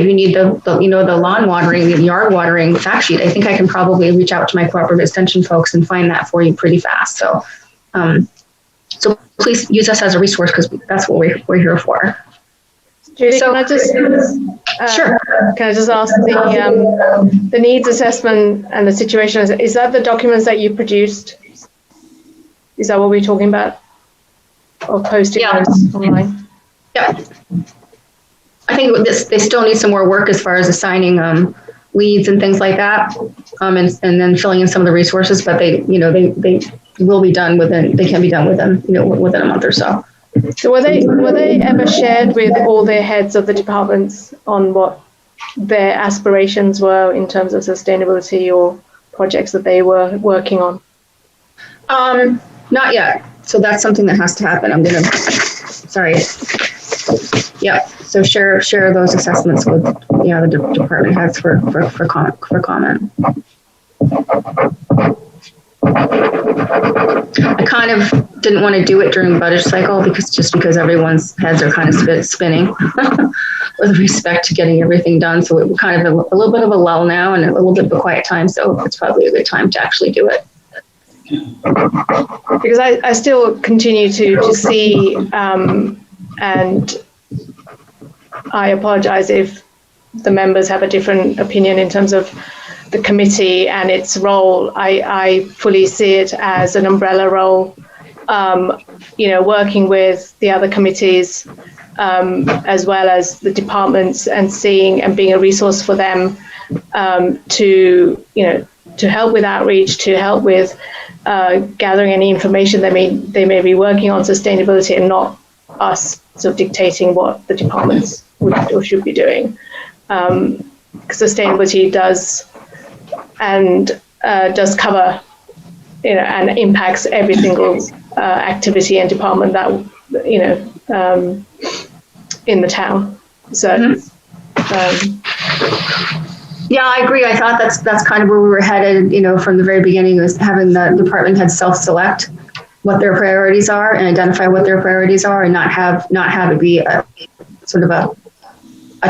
S8: you need the lawn watering, the yard watering fact sheet, I think I can probably reach out to my cooperative extension folks and find that for you pretty fast. So please use us as a resource, because that's what we're here for.
S1: Judy, can I just
S8: sure?
S1: Can I just ask the needs assessment and the situation? Is that the documents that you produced? Is that what we're talking about? Or posting those online?
S8: Yeah. I think they still need some more work as far as assigning leads and things like that, and then filling in some of the resources. But they will be done within. They can be done within within a month or so.
S1: So were they ever shared with all their heads of the departments on what their aspirations were in terms of sustainability or projects that they were working on?
S8: Not yet. So that's something that has to happen. Yeah. So share those assessments with the department heads for comment. I kind of didn't want to do it during the budget cycle because everyone's heads are kind of spinning with respect to getting everything done. So we're kind of a little bit of a lull now and a little bit of a quiet time. So it's probably a good time to actually do it.
S1: Because I still continue to see, and I apologize if the members have a different opinion in terms of the committee and its role. I fully see it as an umbrella role, working with the other committees as well as the departments and seeing and being a resource for them to help with outreach, to help with gathering any information they may be working on sustainability, and not us sort of dictating what the departments would or should be doing. Sustainability does cover, and impacts every single activity and department that in the town. So.
S8: Yeah, I agree. I thought that's kind of where we were headed, from the very beginning, was having the department head self-select what their priorities are and identify what their priorities are, and not have it be a sort of a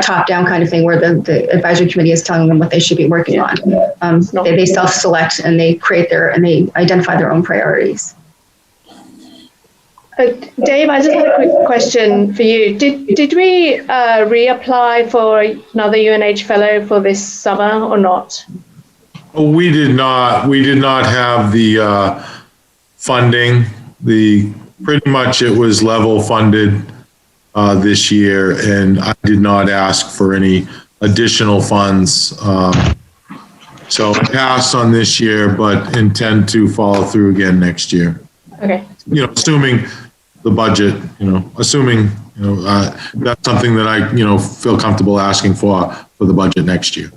S8: top-down kind of thing where the advisory committee is telling them what they should be working on. They self-select and they they identify their own priorities.
S1: Dave, I just had a quick question for you. Did we reapply for another UNH fellow for this summer or not?
S7: We did not. We did not have the funding. Pretty much it was level funded this year, and I did not ask for any additional funds. So I passed on this year, but intend to follow through again next year.
S1: Okay.
S7: Assuming the budget, assuming, that's something that I, feel comfortable asking for the budget next year.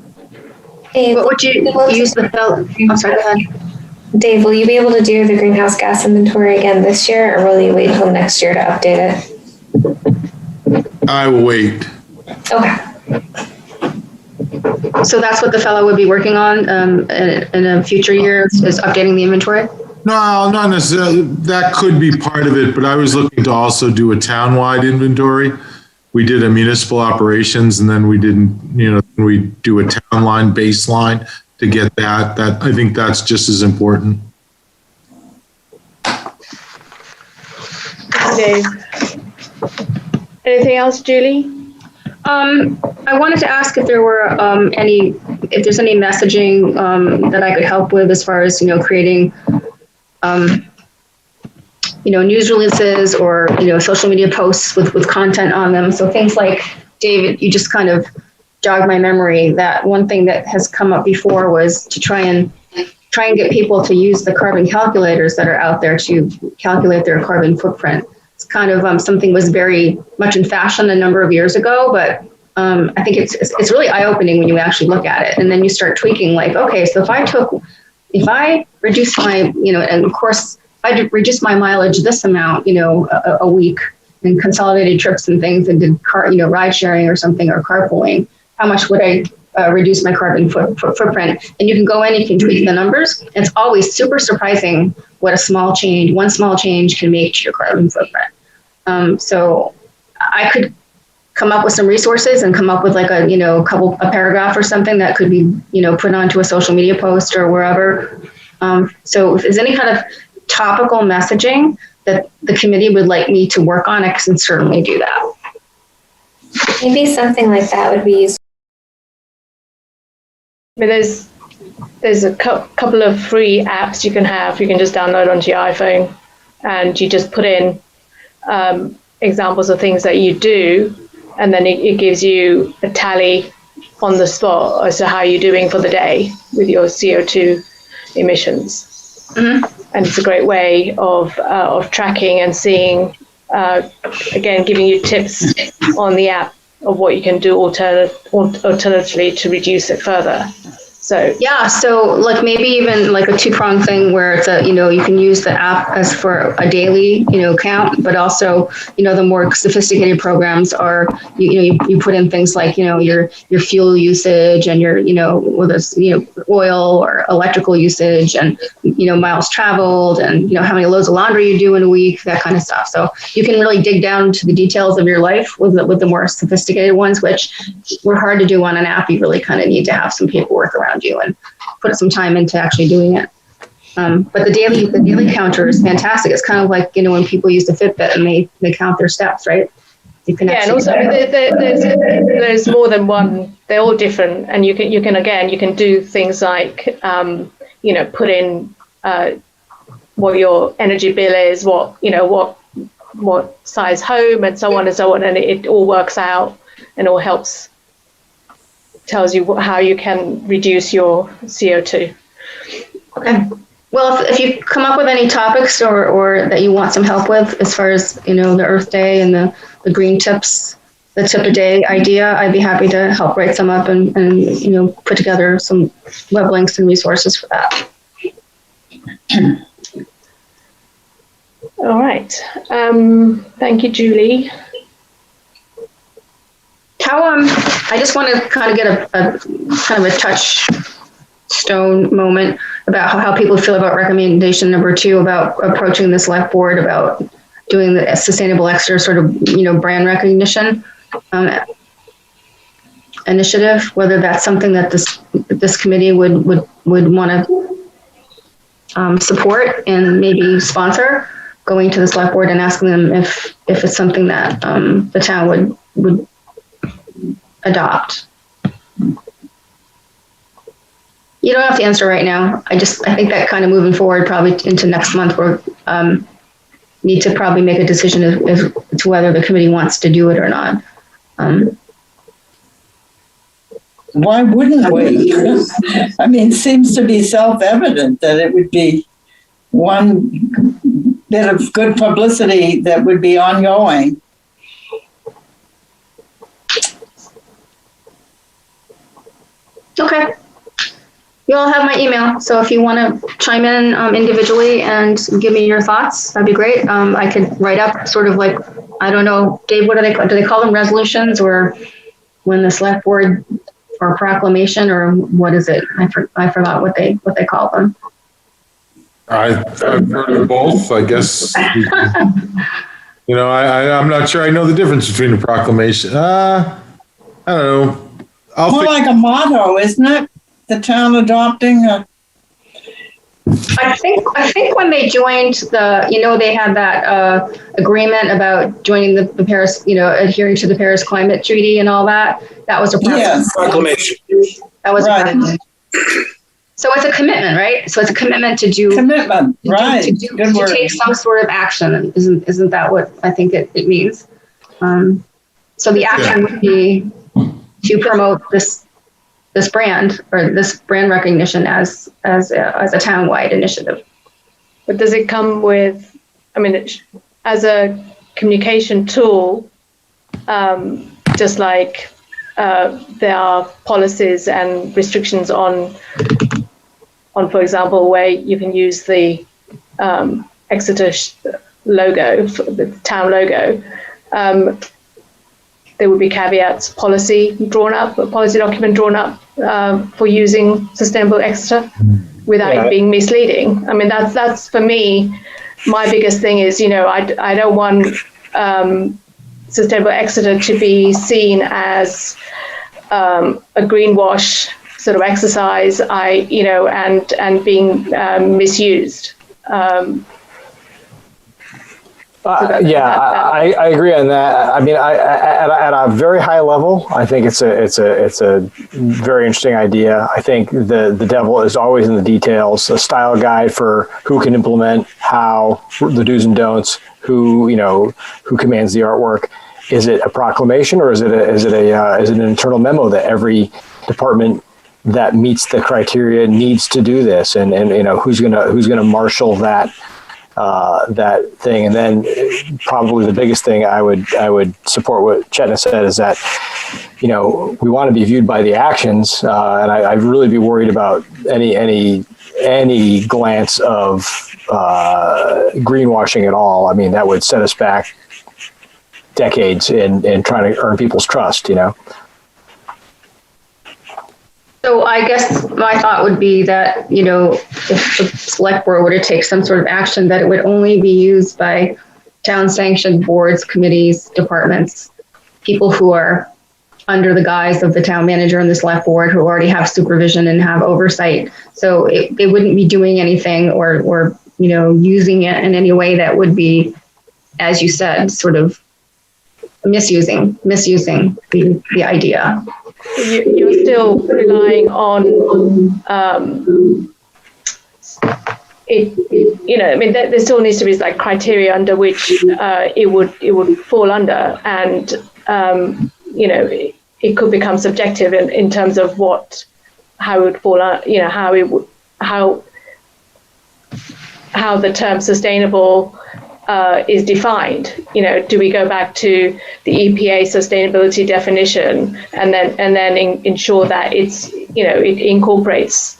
S4: Dave,
S8: what would you use the fellow? I'm sorry, go ahead.
S4: Dave, will you be able to do the greenhouse gas inventory again this year, or will you wait until next year to update it?
S7: I will wait.
S4: Okay.
S8: So that's what the fellow would be working on in a future year, is updating the inventory?
S7: No, not necessarily. That could be part of it, but I was looking to also do a townwide inventory. We did a municipal operations, and then we do a town line baseline to get that. I think that's just as important.
S1: Dave. Anything else, Julie?
S8: I wanted to ask if there were if there's any messaging that I could help with as far as creating news releases or social media posts with content on them. So things like, David, you just kind of jogged my memory that one thing that has come up before was to try and get people to use the carbon calculators that are out there to calculate their carbon footprint. It's kind of something was very much in fashion a number of years ago, but I think it's really eye-opening when you actually look at it, and then you start tweaking. Like, okay, so if I reduce my, and of course, I reduce my mileage this amount, a week, and consolidated trips and things, and did ride sharing or something, or carpooling, how much would I reduce my carbon footprint? And you can go in, you can tweak the numbers. It's always super surprising what one small change can make to your carbon footprint. So I could come up with some resources and come up with like a paragraph or something that could be, put onto a social media post or wherever. So if there's any kind of topical messaging that the committee would like me to work on, I can certainly do that.
S4: Maybe something like that would be useful.
S1: I mean, there's a couple of free apps you can have. You can just download onto your iPhone. and you just put in examples of things that you do, and then it gives you a tally on the spot as to how you're doing for the day with your CO2 emissions. And it's a great way of tracking and seeing, again, giving you tips on the app of what you can do alternatively to reduce it further. So
S8: yeah, so like maybe even like a two-pronged thing where it's you can use the app as for a daily, count, but also, the more sophisticated programs are, you put in things like, your fuel usage and your, whether it's, oil or electrical usage and, miles traveled and, how many loads of laundry you do in a week, that kind of stuff. So you can really dig down to the details of your life with the more sophisticated ones, which were hard to do on an app. You really kind of need to have some paperwork around you and put some time into actually doing it. But the daily counter is fantastic. It's kind of like, when people use the Fitbit and they count their steps, right? You can
S1: and also there's more than one. They're all different, and you can do things like put in what your energy bill is, what size home, and so on and so on, and it all works out and all tells you how you can reduce your CO2.
S8: Okay. Well, if you come up with any topics or that you want some help with as far as, the Earth Day and the green tips, the tip a day idea, I'd be happy to help write some up and put together some web links and resources for that.
S1: All right. Thank you, Julie.
S8: I just want to kind of get a kind of a touchstone moment about how people feel about recommendation number 2 about approaching the select board about doing the Sustainable Exeter sort of brand recognition initiative. Whether that's something that this committee would want to support and maybe sponsor, going to the select board and asking them if it's something that the town would adopt. You don't have to answer right now. I think that kind of moving forward probably into next month, we'll need to probably make a decision as to whether the committee wants to do it or not.
S2: Why wouldn't we? I mean, it seems to be self-evident that it would be one bit of good publicity that would be ongoing.
S8: Okay. You all have my email, so if you want to chime in individually and give me your thoughts, that'd be great. I could write up sort of like, I don't know, Dave, what do they call them, resolutions, or when the select board, or proclamation, or what is it? I forgot what they call them.
S7: I've heard of both, I guess. I'm not sure I know the difference between a proclamation. I don't know.
S2: More like a motto, isn't it? The town adopting a...
S8: I think when they joined they had that agreement about joining the Paris, adhering to the Paris Climate Treaty and all that. That was a
S3: proclamation.
S8: That was right. So it's a commitment, right? So it's a commitment to do
S2: commitment, right?
S8: To take some sort of action. Isn't that what I think it means? So the action would be to promote this brand or this brand recognition as a town-wide initiative.
S1: But does it come with, as a communication tool, just like there are policies and restrictions on, for example, where you can use the Exeter logo, the town logo, there would be caveats, policy document drawn up for using Sustainable Exeter without it being misleading. That's for me, my biggest thing is, I don't want Sustainable Exeter to be seen as a greenwash sort of exercise, and being misused.
S6: I agree on that. I mean, at a very high level, I think it's a very interesting idea. I think the devil is always in the details. A style guide for who can implement, how, the do's and don'ts, who commands the artwork. Is it a proclamation or is it an internal memo that every department that meets the criteria needs to do this, and who's gonna marshal that thing? And then probably the biggest thing I would support what Chetna said is that we want to be viewed by the actions, and I'd really be worried about any glance of greenwashing at all. I mean, that would set us back decades in trying to earn people's trust.
S8: So I guess my thought would be that, if the select board were to take some sort of action, that it would only be used by town sanctioned boards, committees, departments, people who are under the guise of the town manager and the select board, who already have supervision and have oversight. So they wouldn't be doing anything or using it in any way that would be, as you said, sort of misusing the idea.
S1: You're still relying on there still needs to be like criteria under which it would fall under, and it could become subjective in terms of how it would fall out, how the term sustainable is defined. Do we go back to the EPA sustainability definition and then ensure that it incorporates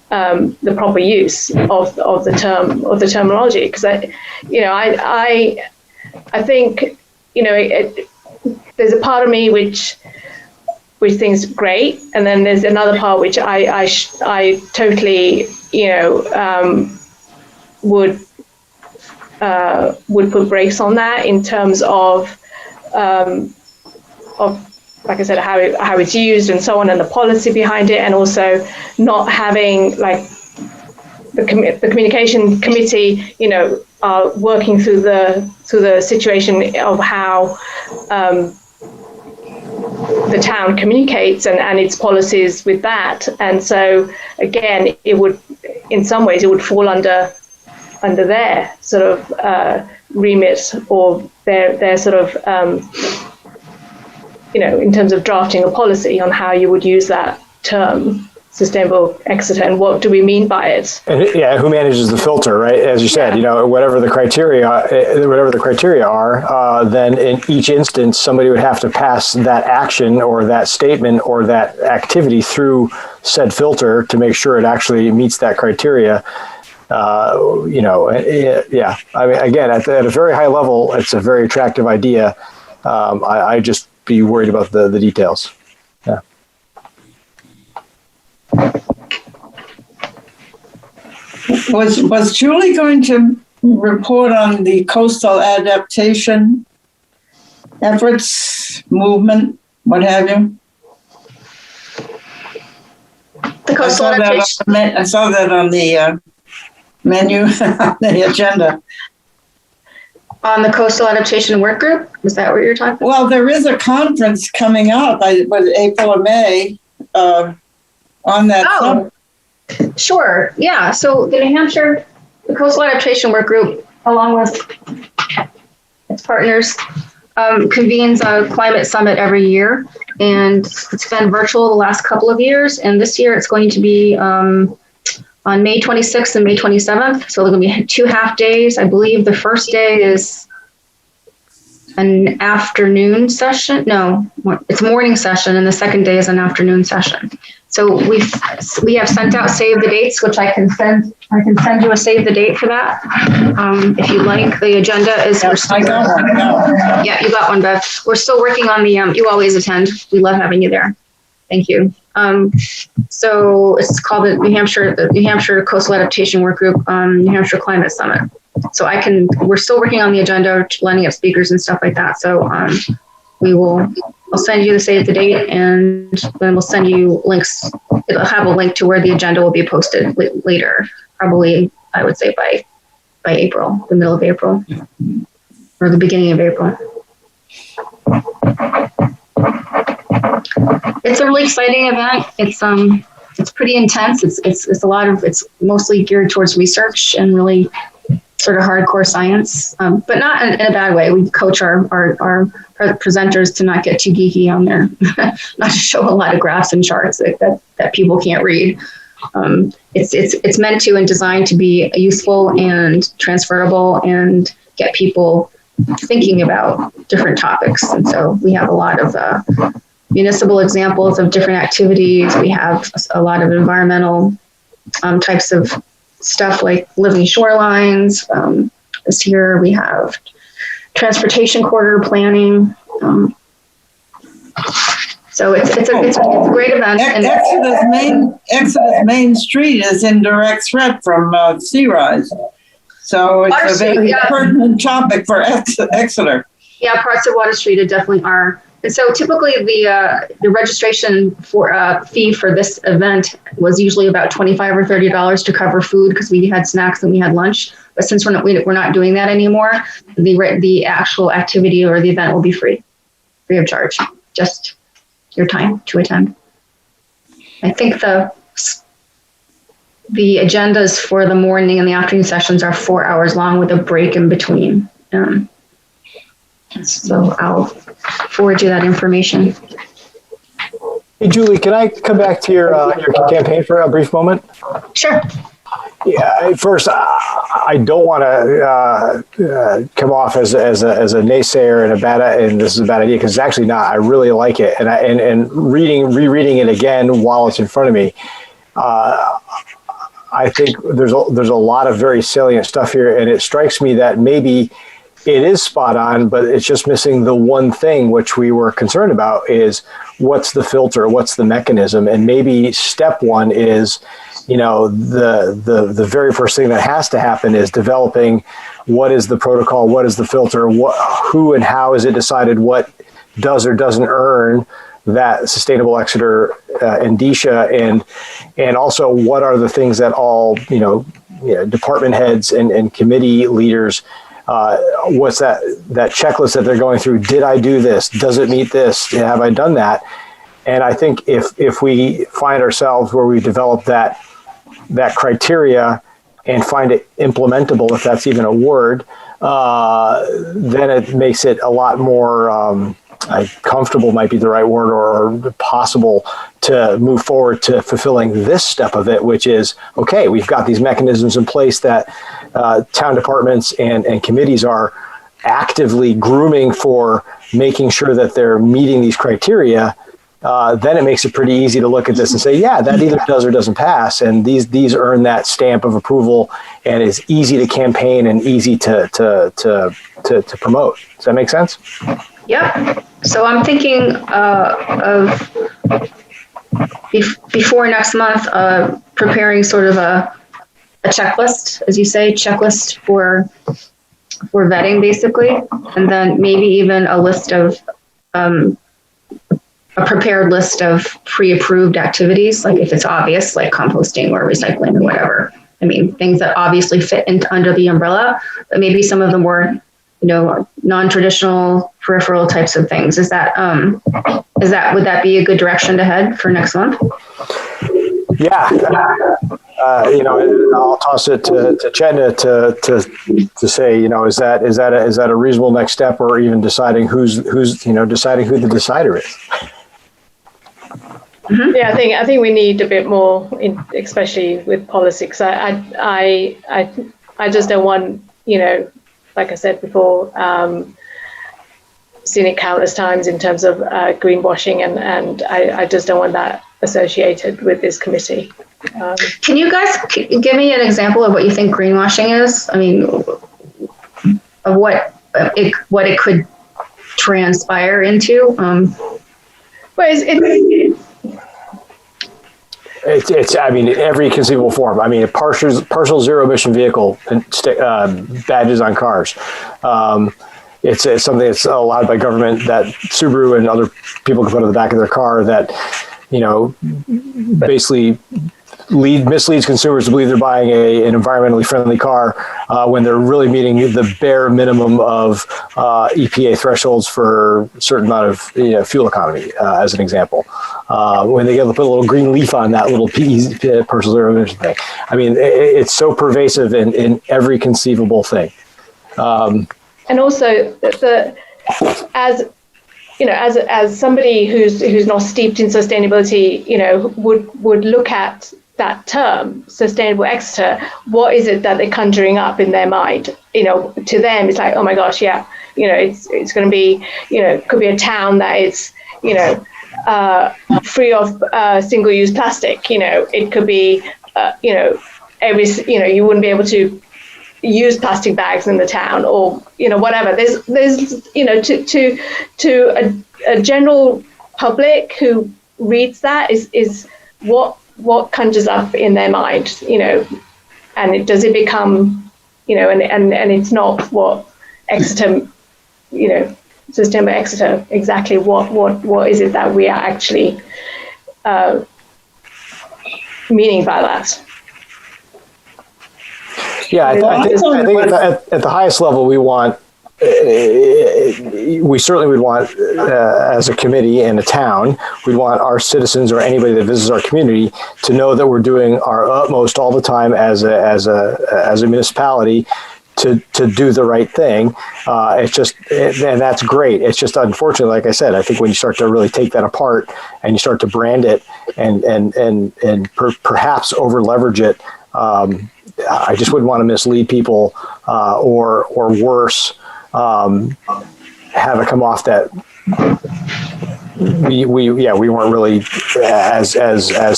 S1: the proper use of the terminology? Because I think there's a part of me which thinks great, and then there's another part which I totally would put brakes on that in terms of like I said, how it's used and so on, and the policy behind it, and also not having like the communication committee, working through the situation of how the town communicates and its policies with that. And so again, it would, in some ways, it would fall under their sort of remit, or their sort of in terms of drafting a policy on how you would use that term, sustainable Exeter, and what do we mean by it?
S6: And who manages the filter, right? As you said, whatever the criteria are, then in each instance, somebody would have to pass that action or that statement or that activity through said filter to make sure it actually meets that criteria. I mean, again, at a very high level, it's a very attractive idea. I just be worried about the details. Yeah.
S2: Was Julie going to report on the coastal adaptation efforts, movement, what have you?
S8: The coastal adaptation.
S2: I saw that on the menu, the agenda.
S8: On the coastal adaptation work group? Is that what you're talking about? Well,
S2: there is a conference coming up, April or May, on that.
S8: Oh, sure. Yeah. So the Coastal Adaptation Work Group, along with its partners, convenes a climate summit every year. And it's been virtual the last couple of years. And this year it's going to be on May 26th and May 27th. So there's going to be 2 half days. I believe the first day is an afternoon session. No, it's a morning session, and the second day is an afternoon session. So we have sent out save the dates, which I can send you a save the date for that. If you like, the agenda is.
S2: I got one. No.
S8: Yeah, you got one, Bev. We're still working on the. You always attend. We love having you there. Thank you. So it's called the New Hampshire Coastal Adaptation Work Group, New Hampshire Climate Summit. So we're still working on the agenda, lining up speakers and stuff like that. So I'll send you the save the date, and then we'll send you links. It'll have a link to where the agenda will be posted later, probably, I would say by April, the middle of April. or the beginning of April. It's a really exciting event. It's pretty intense. It's mostly geared towards research and really sort of hardcore science, but not in a bad way. We coach our presenters to not get too geeky on there, not to show a lot of graphs and charts that people can't read. It's meant to and designed to be useful and transferable and get people thinking about different topics. And so we have a lot of municipal examples of different activities. We have a lot of environmental types of stuff like living shorelines. This year we have transportation corridor planning. So it's a great event.
S2: Exeter's Main Street is in direct threat from sea rise. So it's a very pertinent topic for Exeter.
S8: Yeah, parts of Water Street definitely are. And so typically the registration fee for this event was usually about $25 or $30 to cover food because we had snacks and we had lunch. But since we're not doing that anymore, the actual activity or the event will be free of charge. Just your time to attend. I think the agendas for the morning and the afternoon sessions are 4 hours long with a break in between. So I'll forward you that information.
S6: Hey, Julie, can I come back to your campaign for a brief moment?
S8: Sure.
S6: Yeah, first, I don't want to come off as a naysayer and this is a bad idea, because it's actually not. I really like it, and rereading it again while it's in front of me, I think there's a lot of very salient stuff here, and it strikes me that maybe it is spot on, but it's just missing the one thing which we were concerned about is what's the filter, what's the mechanism, and maybe step one is, the very first thing that has to happen is developing what is the protocol, what is the filter, who and how is it decided what does or doesn't earn that Sustainable Exeter indicia, and also what are the things that all department heads and committee leaders, what's that checklist that they're going through? Did I do this? Does it meet this? Have I done that? And I think if we find ourselves where we develop that criteria and find it implementable, if that's even a word, then it makes it a lot more comfortable, might be the right word, or possible to move forward to fulfilling this step of it, which is, okay, we've got these mechanisms in place that town departments and committees are actively grooming for making sure that they're meeting these criteria. Then it makes it pretty easy to look at this and say, yeah, that either does or doesn't pass. And these earn that stamp of approval and is easy to campaign and easy to promote. Does that make sense?
S8: Yep. So I'm thinking of before next month, preparing sort of a checklist, as you say, checklist for vetting basically, and then maybe even a list of a prepared list of pre-approved activities, like if it's obvious, like composting or recycling or whatever. I mean, things that obviously fit under the umbrella, but maybe some of them were, non-traditional peripheral types of things. Would that be a good direction to head for next month?
S6: Yeah. I'll toss it to Chetna to say, is that a reasonable next step, or even deciding who's deciding who the decider is?
S1: Mm-hmm. Yeah, I think we need a bit more, especially with politics. I just don't want, like I said before, seen it countless times in terms of greenwashing, and I just don't want that associated with this committee.
S8: Can you guys give me an example of what you think greenwashing is? I mean, of what it could transpire into?
S6: It's I mean, every conceivable form. I mean, partial zero emission vehicle badges on cars. It's something that's allowed by government that Subaru and other people can put on the back of their car that, basically misleads consumers to believe they're buying an environmentally friendly car when they're really meeting the bare minimum of EPA thresholds for a certain amount of fuel economy, as an example. When they put a little green leaf on that little personal preservative thing. I mean, it's so pervasive in every conceivable thing.
S1: And also, as somebody who's not steeped in sustainability, would look at that term, sustainable Exeter. What is it that they're conjuring up in their mind? To them, it's like, oh my gosh, yeah, it's going to be, could be a town that is, free of single-use plastic. It could be, you wouldn't be able to use plastic bags in the town, or whatever. There's to a general public who reads that is what conjures up in their mind, and does it become, and it's not what Exeter, Sustainable Exeter, exactly what is it that we are actually meaning by that?
S6: Yeah, I think at the highest level, we certainly would want, as a committee and a town, we'd want our citizens or anybody that visits our community to know that we're doing our utmost all the time as a municipality to do the right thing. And that's great. It's just unfortunate, like I said, I think when you start to really take that apart and you start to brand it and perhaps over leverage it, I just wouldn't want to mislead people, or worse, have it come off that we weren't really as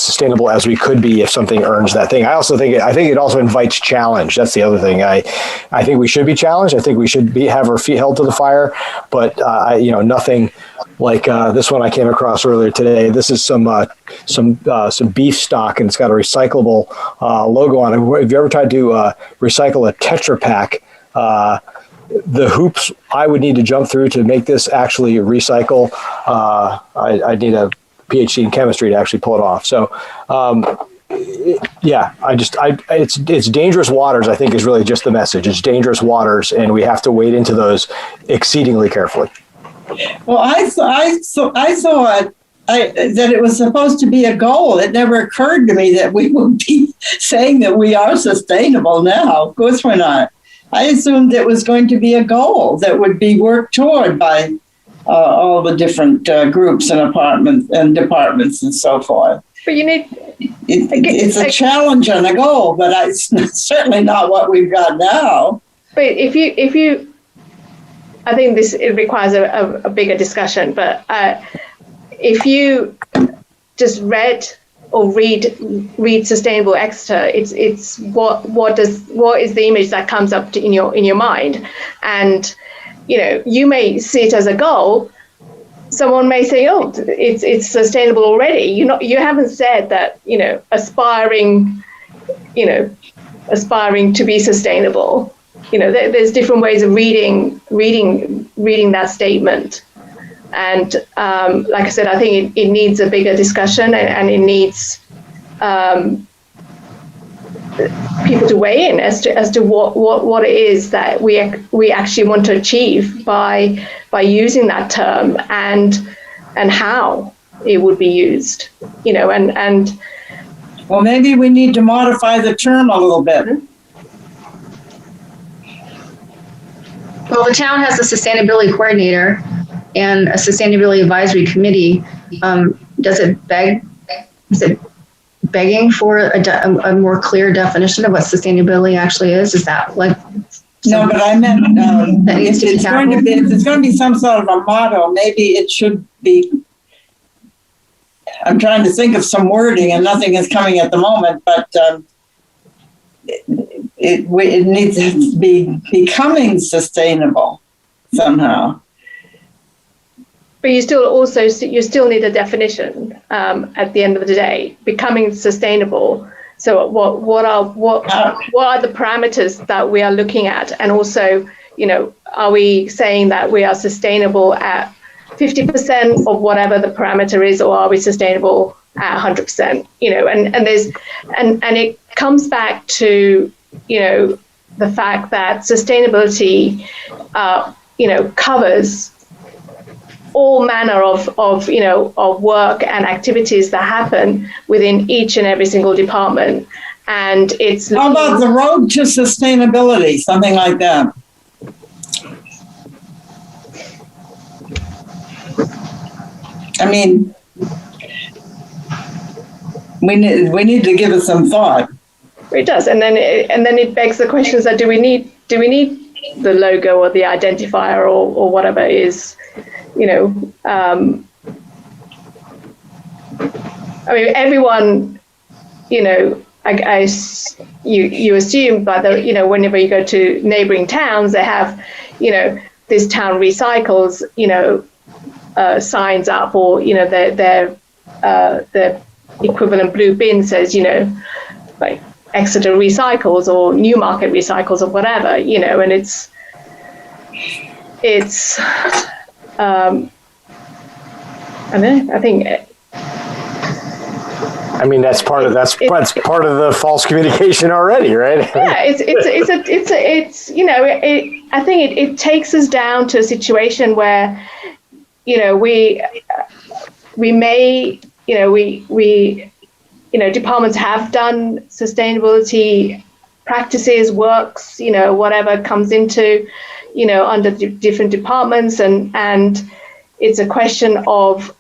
S6: sustainable as we could be if something earns that thing. I think it also invites challenge. That's the other thing. I think we should be challenged. I think we should have our feet held to the fire. But nothing like this one I came across earlier today. This is some beef stock, and it's got a recyclable logo on it. Have you ever tried to recycle a Tetra Pak? The hoops I would need to jump through to make this actually recycle. I'd need a PhD in chemistry to actually pull it off. So, it's dangerous waters. I think is really just the message. It's dangerous waters, and we have to wade into those exceedingly carefully.
S2: Well, I thought that it was supposed to be a goal. It never occurred to me that we would be saying that we are sustainable now. Of course, we're not. I assumed it was going to be a goal that would be worked toward by all the different groups and departments and so forth. But it's a challenge and a goal, but it's certainly not what we've got now.
S1: But if you, I think it requires a bigger discussion. But if you just read Sustainable Exeter, it's what is the image that comes up in your mind, and you may see it as a goal. Someone may say, oh, it's sustainable already. You haven't said that aspiring to be sustainable. There's different ways of reading that statement. And like I said, I think it needs a bigger discussion, and it needs people to weigh in as to what it is that we actually want to achieve by using that term, and how it would be used. And
S2: well, maybe we need to modify the term a little bit.
S8: Well, the town has a sustainability coordinator and a sustainability advisory committee. Is it begging for a more clear definition of what sustainability actually is? Is that like?
S2: No, but I meant if it's going to be some sort of a motto, maybe it should be. I'm trying to think of some wording, and nothing is coming at the moment, but it needs to be becoming sustainable somehow.
S1: But you still need a definition at the end of the day. Becoming sustainable. So what are the parameters that we are looking at, and also are we saying that we are sustainable at 50% of whatever the parameter is, or are we sustainable at 100%? And it comes back to, the fact that sustainability, covers all manner of work and activities that happen within each and every single department. And it's...
S2: How about the road to sustainability, something like that? I mean, we need to give it some thought.
S1: It does, and then it begs the questions that do we need the logo or the identifier or whatever it is, I mean, everyone, you assume by the, whenever you go to neighboring towns, they have, this town recycles, signs up, or, their equivalent blue bin says, like Exeter recycles or Newmarket recycles or whatever, and it's I don't know, I think.
S6: I mean, that's part of the false communication already, right?
S1: Yeah, I think it takes us down to a situation where, we may, departments have done sustainability practices, works, whatever comes into, under different departments, and it's a question of,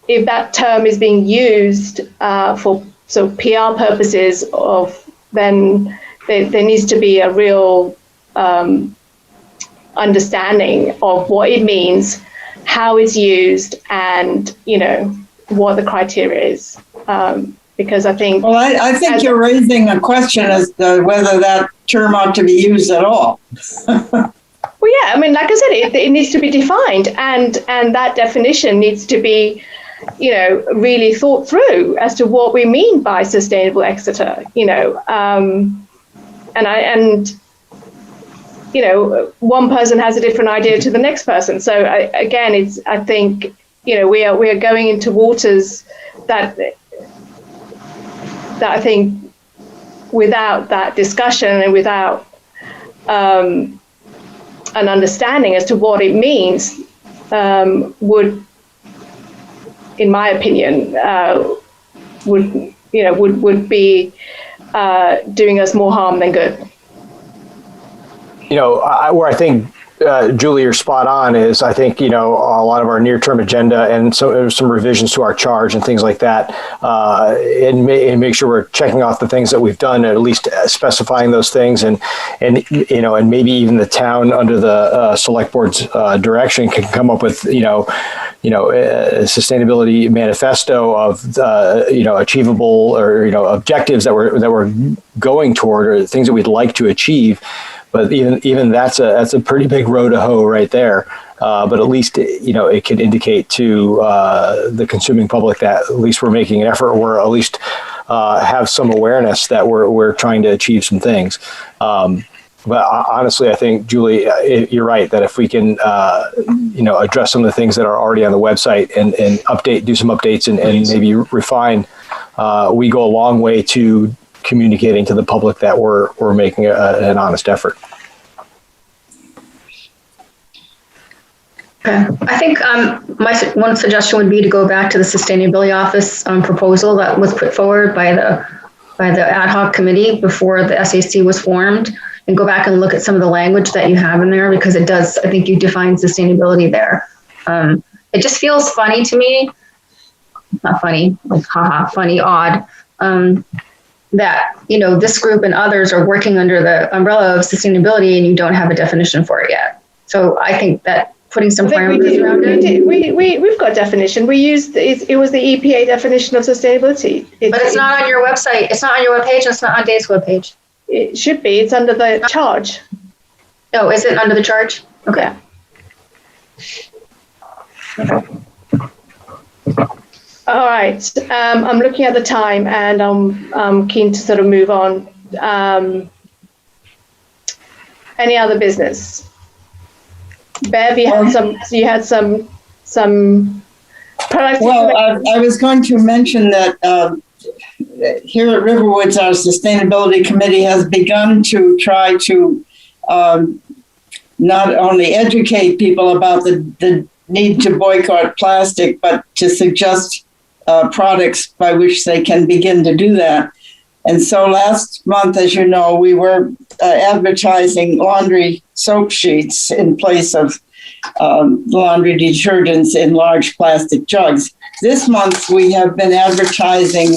S1: if that term is being used for PR purposes, then there needs to be a real understanding of what it means, how it's used, and what the criteria is. Because I think... Well,
S2: I think you're raising a question as to whether that term ought to be used at all.
S1: Well, yeah, I mean, like I said, it needs to be defined, and that definition needs to be, really thought through as to what we mean by sustainable Exeter, one person has a different idea to the next person. So I think, we are going into waters that I think without that discussion and without an understanding as to what it means, would, in my opinion, would be doing us more harm than good.
S6: Where I think, Julie, you're spot on is, I think, a lot of our near-term agenda and some revisions to our charge and things like that, and make sure we're checking off the things that we've done, at least specifying those things, and maybe even the town under the select board's direction can come up with, a sustainability manifesto of, achievable or, objectives that we're going toward, or things that we'd like to achieve. But even that's a pretty big row to hoe right there. But at least, it can indicate to the consuming public that at least we're making an effort, or at least have some awareness that we're trying to achieve some things. But honestly, I think, Julie, you're right, that if we can, address some of the things that are already on the website and do some updates and maybe refine, we go a long way to communicating to the public that we're making an honest effort.
S8: Okay. I think my one suggestion would be to go back to the Sustainability Office proposal that was put forward by the ad hoc committee before the SAC was formed, and go back and look at some of the language that you have in there, because it does, I think you define sustainability there. It just feels funny to me, not funny, like haha, funny, odd, that, this group and others are working under the umbrella of sustainability and you don't have a definition for it yet. So I think that putting some parameters around it.
S1: We've got a definition. We used, it was the EPA definition of sustainability.
S8: But it's not on your website. It's not on your webpage. It's not on Dave's webpage.
S1: It should be. It's under the charge.
S8: Oh, is it under the charge? Okay.
S1: Yeah. All right. I'm looking at the time, and I'm keen to sort of move on. Any other business? Bev, you had some products.
S2: Well, I was going to mention that here at Riverwoods, our sustainability committee has begun to try to not only educate people about the need to boycott plastic, but to suggest products by which they can begin to do that. And so last month, as you know, we were advertising laundry soap sheets in place of laundry detergents in large plastic jugs. This month, we have been advertising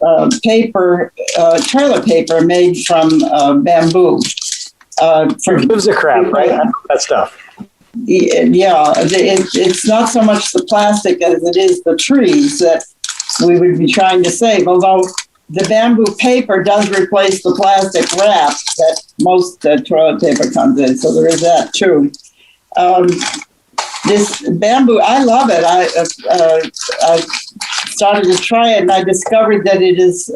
S2: toilet paper made from bamboo.
S6: Gives a crap, right? That stuff.
S2: Yeah, it's not so much the plastic as it is the trees that we would be trying to save, although the bamboo paper does replace the plastic wrap that most toilet paper comes in, so there is that too. This bamboo, I love it. I started to try it and I discovered that it is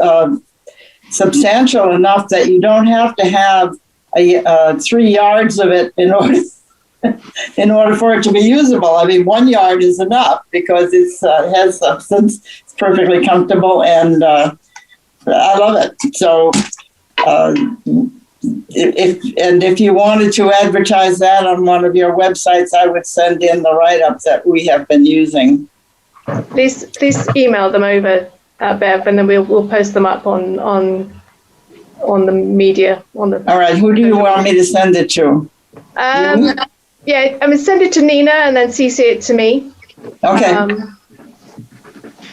S2: substantial enough that you don't have to have 3 yards of it in order for it to be usable. I mean, 1 yard is enough because it has substance, it's perfectly comfortable, and I love it. So if you wanted to advertise that on one of your websites, I would send in the write-up that we have been using.
S1: Please email them over, Bev, and then we'll post them up on the media. All
S2: right, who do you want me to send it to?
S1: Yeah, I mean, send it to Nina and then CC it to me.
S2: Okay.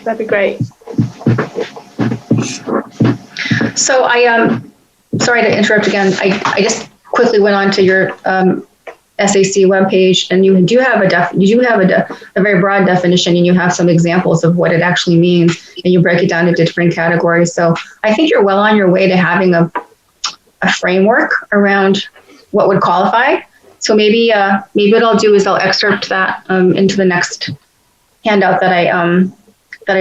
S1: That'd be great.
S8: So sorry to interrupt again. I just quickly went on to your SAC webpage, and you do have a very broad definition, and you have some examples of what it actually means, and you break it down into different categories. So I think you're well on your way to having a framework around what would qualify. So maybe what I'll do is I'll excerpt that into the next handout that I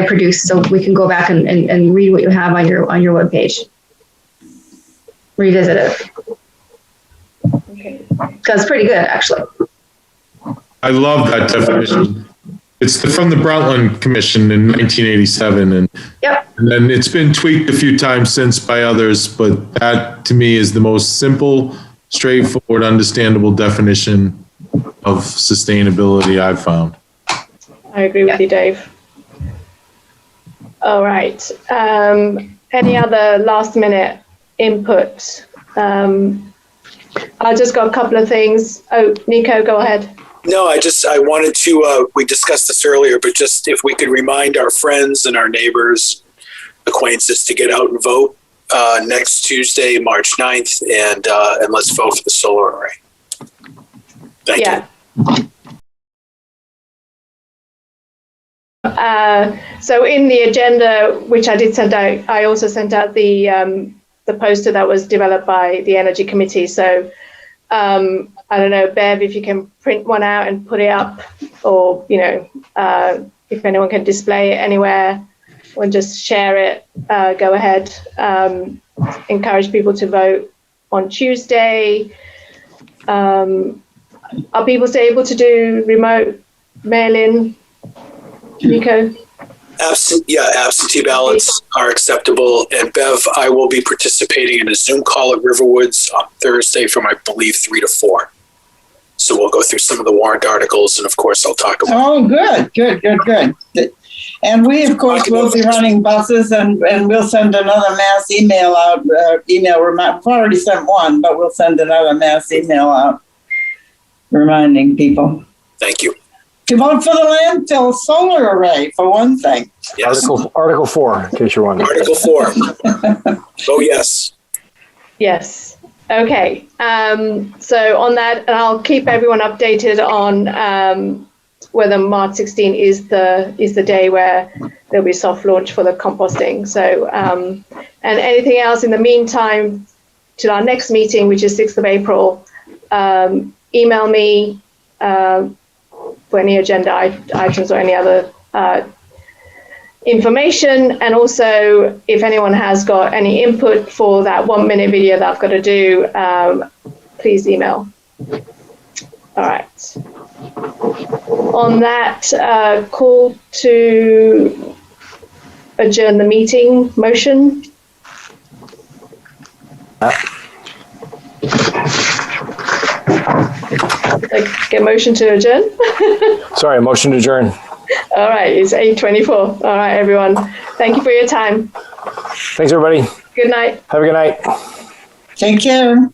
S8: produce, so we can go back and read what you have on your webpage. Revisit it. Okay. Because it's pretty good, actually.
S7: I love that definition. It's from the Brundtland Commission in 1987, and then it's been tweaked a few times since by others, but that to me is the most simple, straightforward, understandable definition of sustainability I've found.
S1: I agree with you, Dave. All right. Any other last minute input? I just got a couple of things. Oh, Nico, go ahead.
S3: No, I wanted to, we discussed this earlier, but just if we could remind our friends and our neighbors, acquaintances to get out and vote next Tuesday, March 9th, and let's vote for the solar array. Thank you.
S1: So in the agenda, which I did send out, I also sent out the poster that was developed by the Energy Committee. So I don't know, Bev, if you can print one out and put it up, or, if anyone can display it anywhere or just share it, go ahead. Encourage people to vote on Tuesday. Are people still able to do remote mail-in, Nico?
S3: Absentee ballots are acceptable. And Bev, I will be participating in a Zoom call at Riverwoods on Thursday from, I believe, 3 to 4. So we'll go through some of the warrant articles, and of course, I'll talk about.
S2: Oh, good. And we, of course, will be running buses, and we'll send another mass email out. We've already sent one, but we'll send another mass email out reminding people.
S3: Thank you.
S2: To vote for the landfill solar array, for one thing.
S3: Yes.
S6: Article 4, in case you're wondering.
S3: Article 4. Oh, yes.
S1: Yes. Okay. So on that, and I'll keep everyone updated on whether March 16 is the day where there'll be soft launch for the composting. So and anything else in the meantime, till our next meeting, which is 6th of April, email me for any agenda items or any other information. And also, if anyone has got any input for that 1-minute video that I've got to do, please email. All right. On that, call to adjourn the meeting motion. Like, get motion to adjourn.
S6: Sorry, motion to adjourn.
S1: All right, it's 8:24. All right, everyone. Thank you for your time.
S6: Thanks, everybody.
S1: Good night.
S6: Have a good night.
S2: Take care.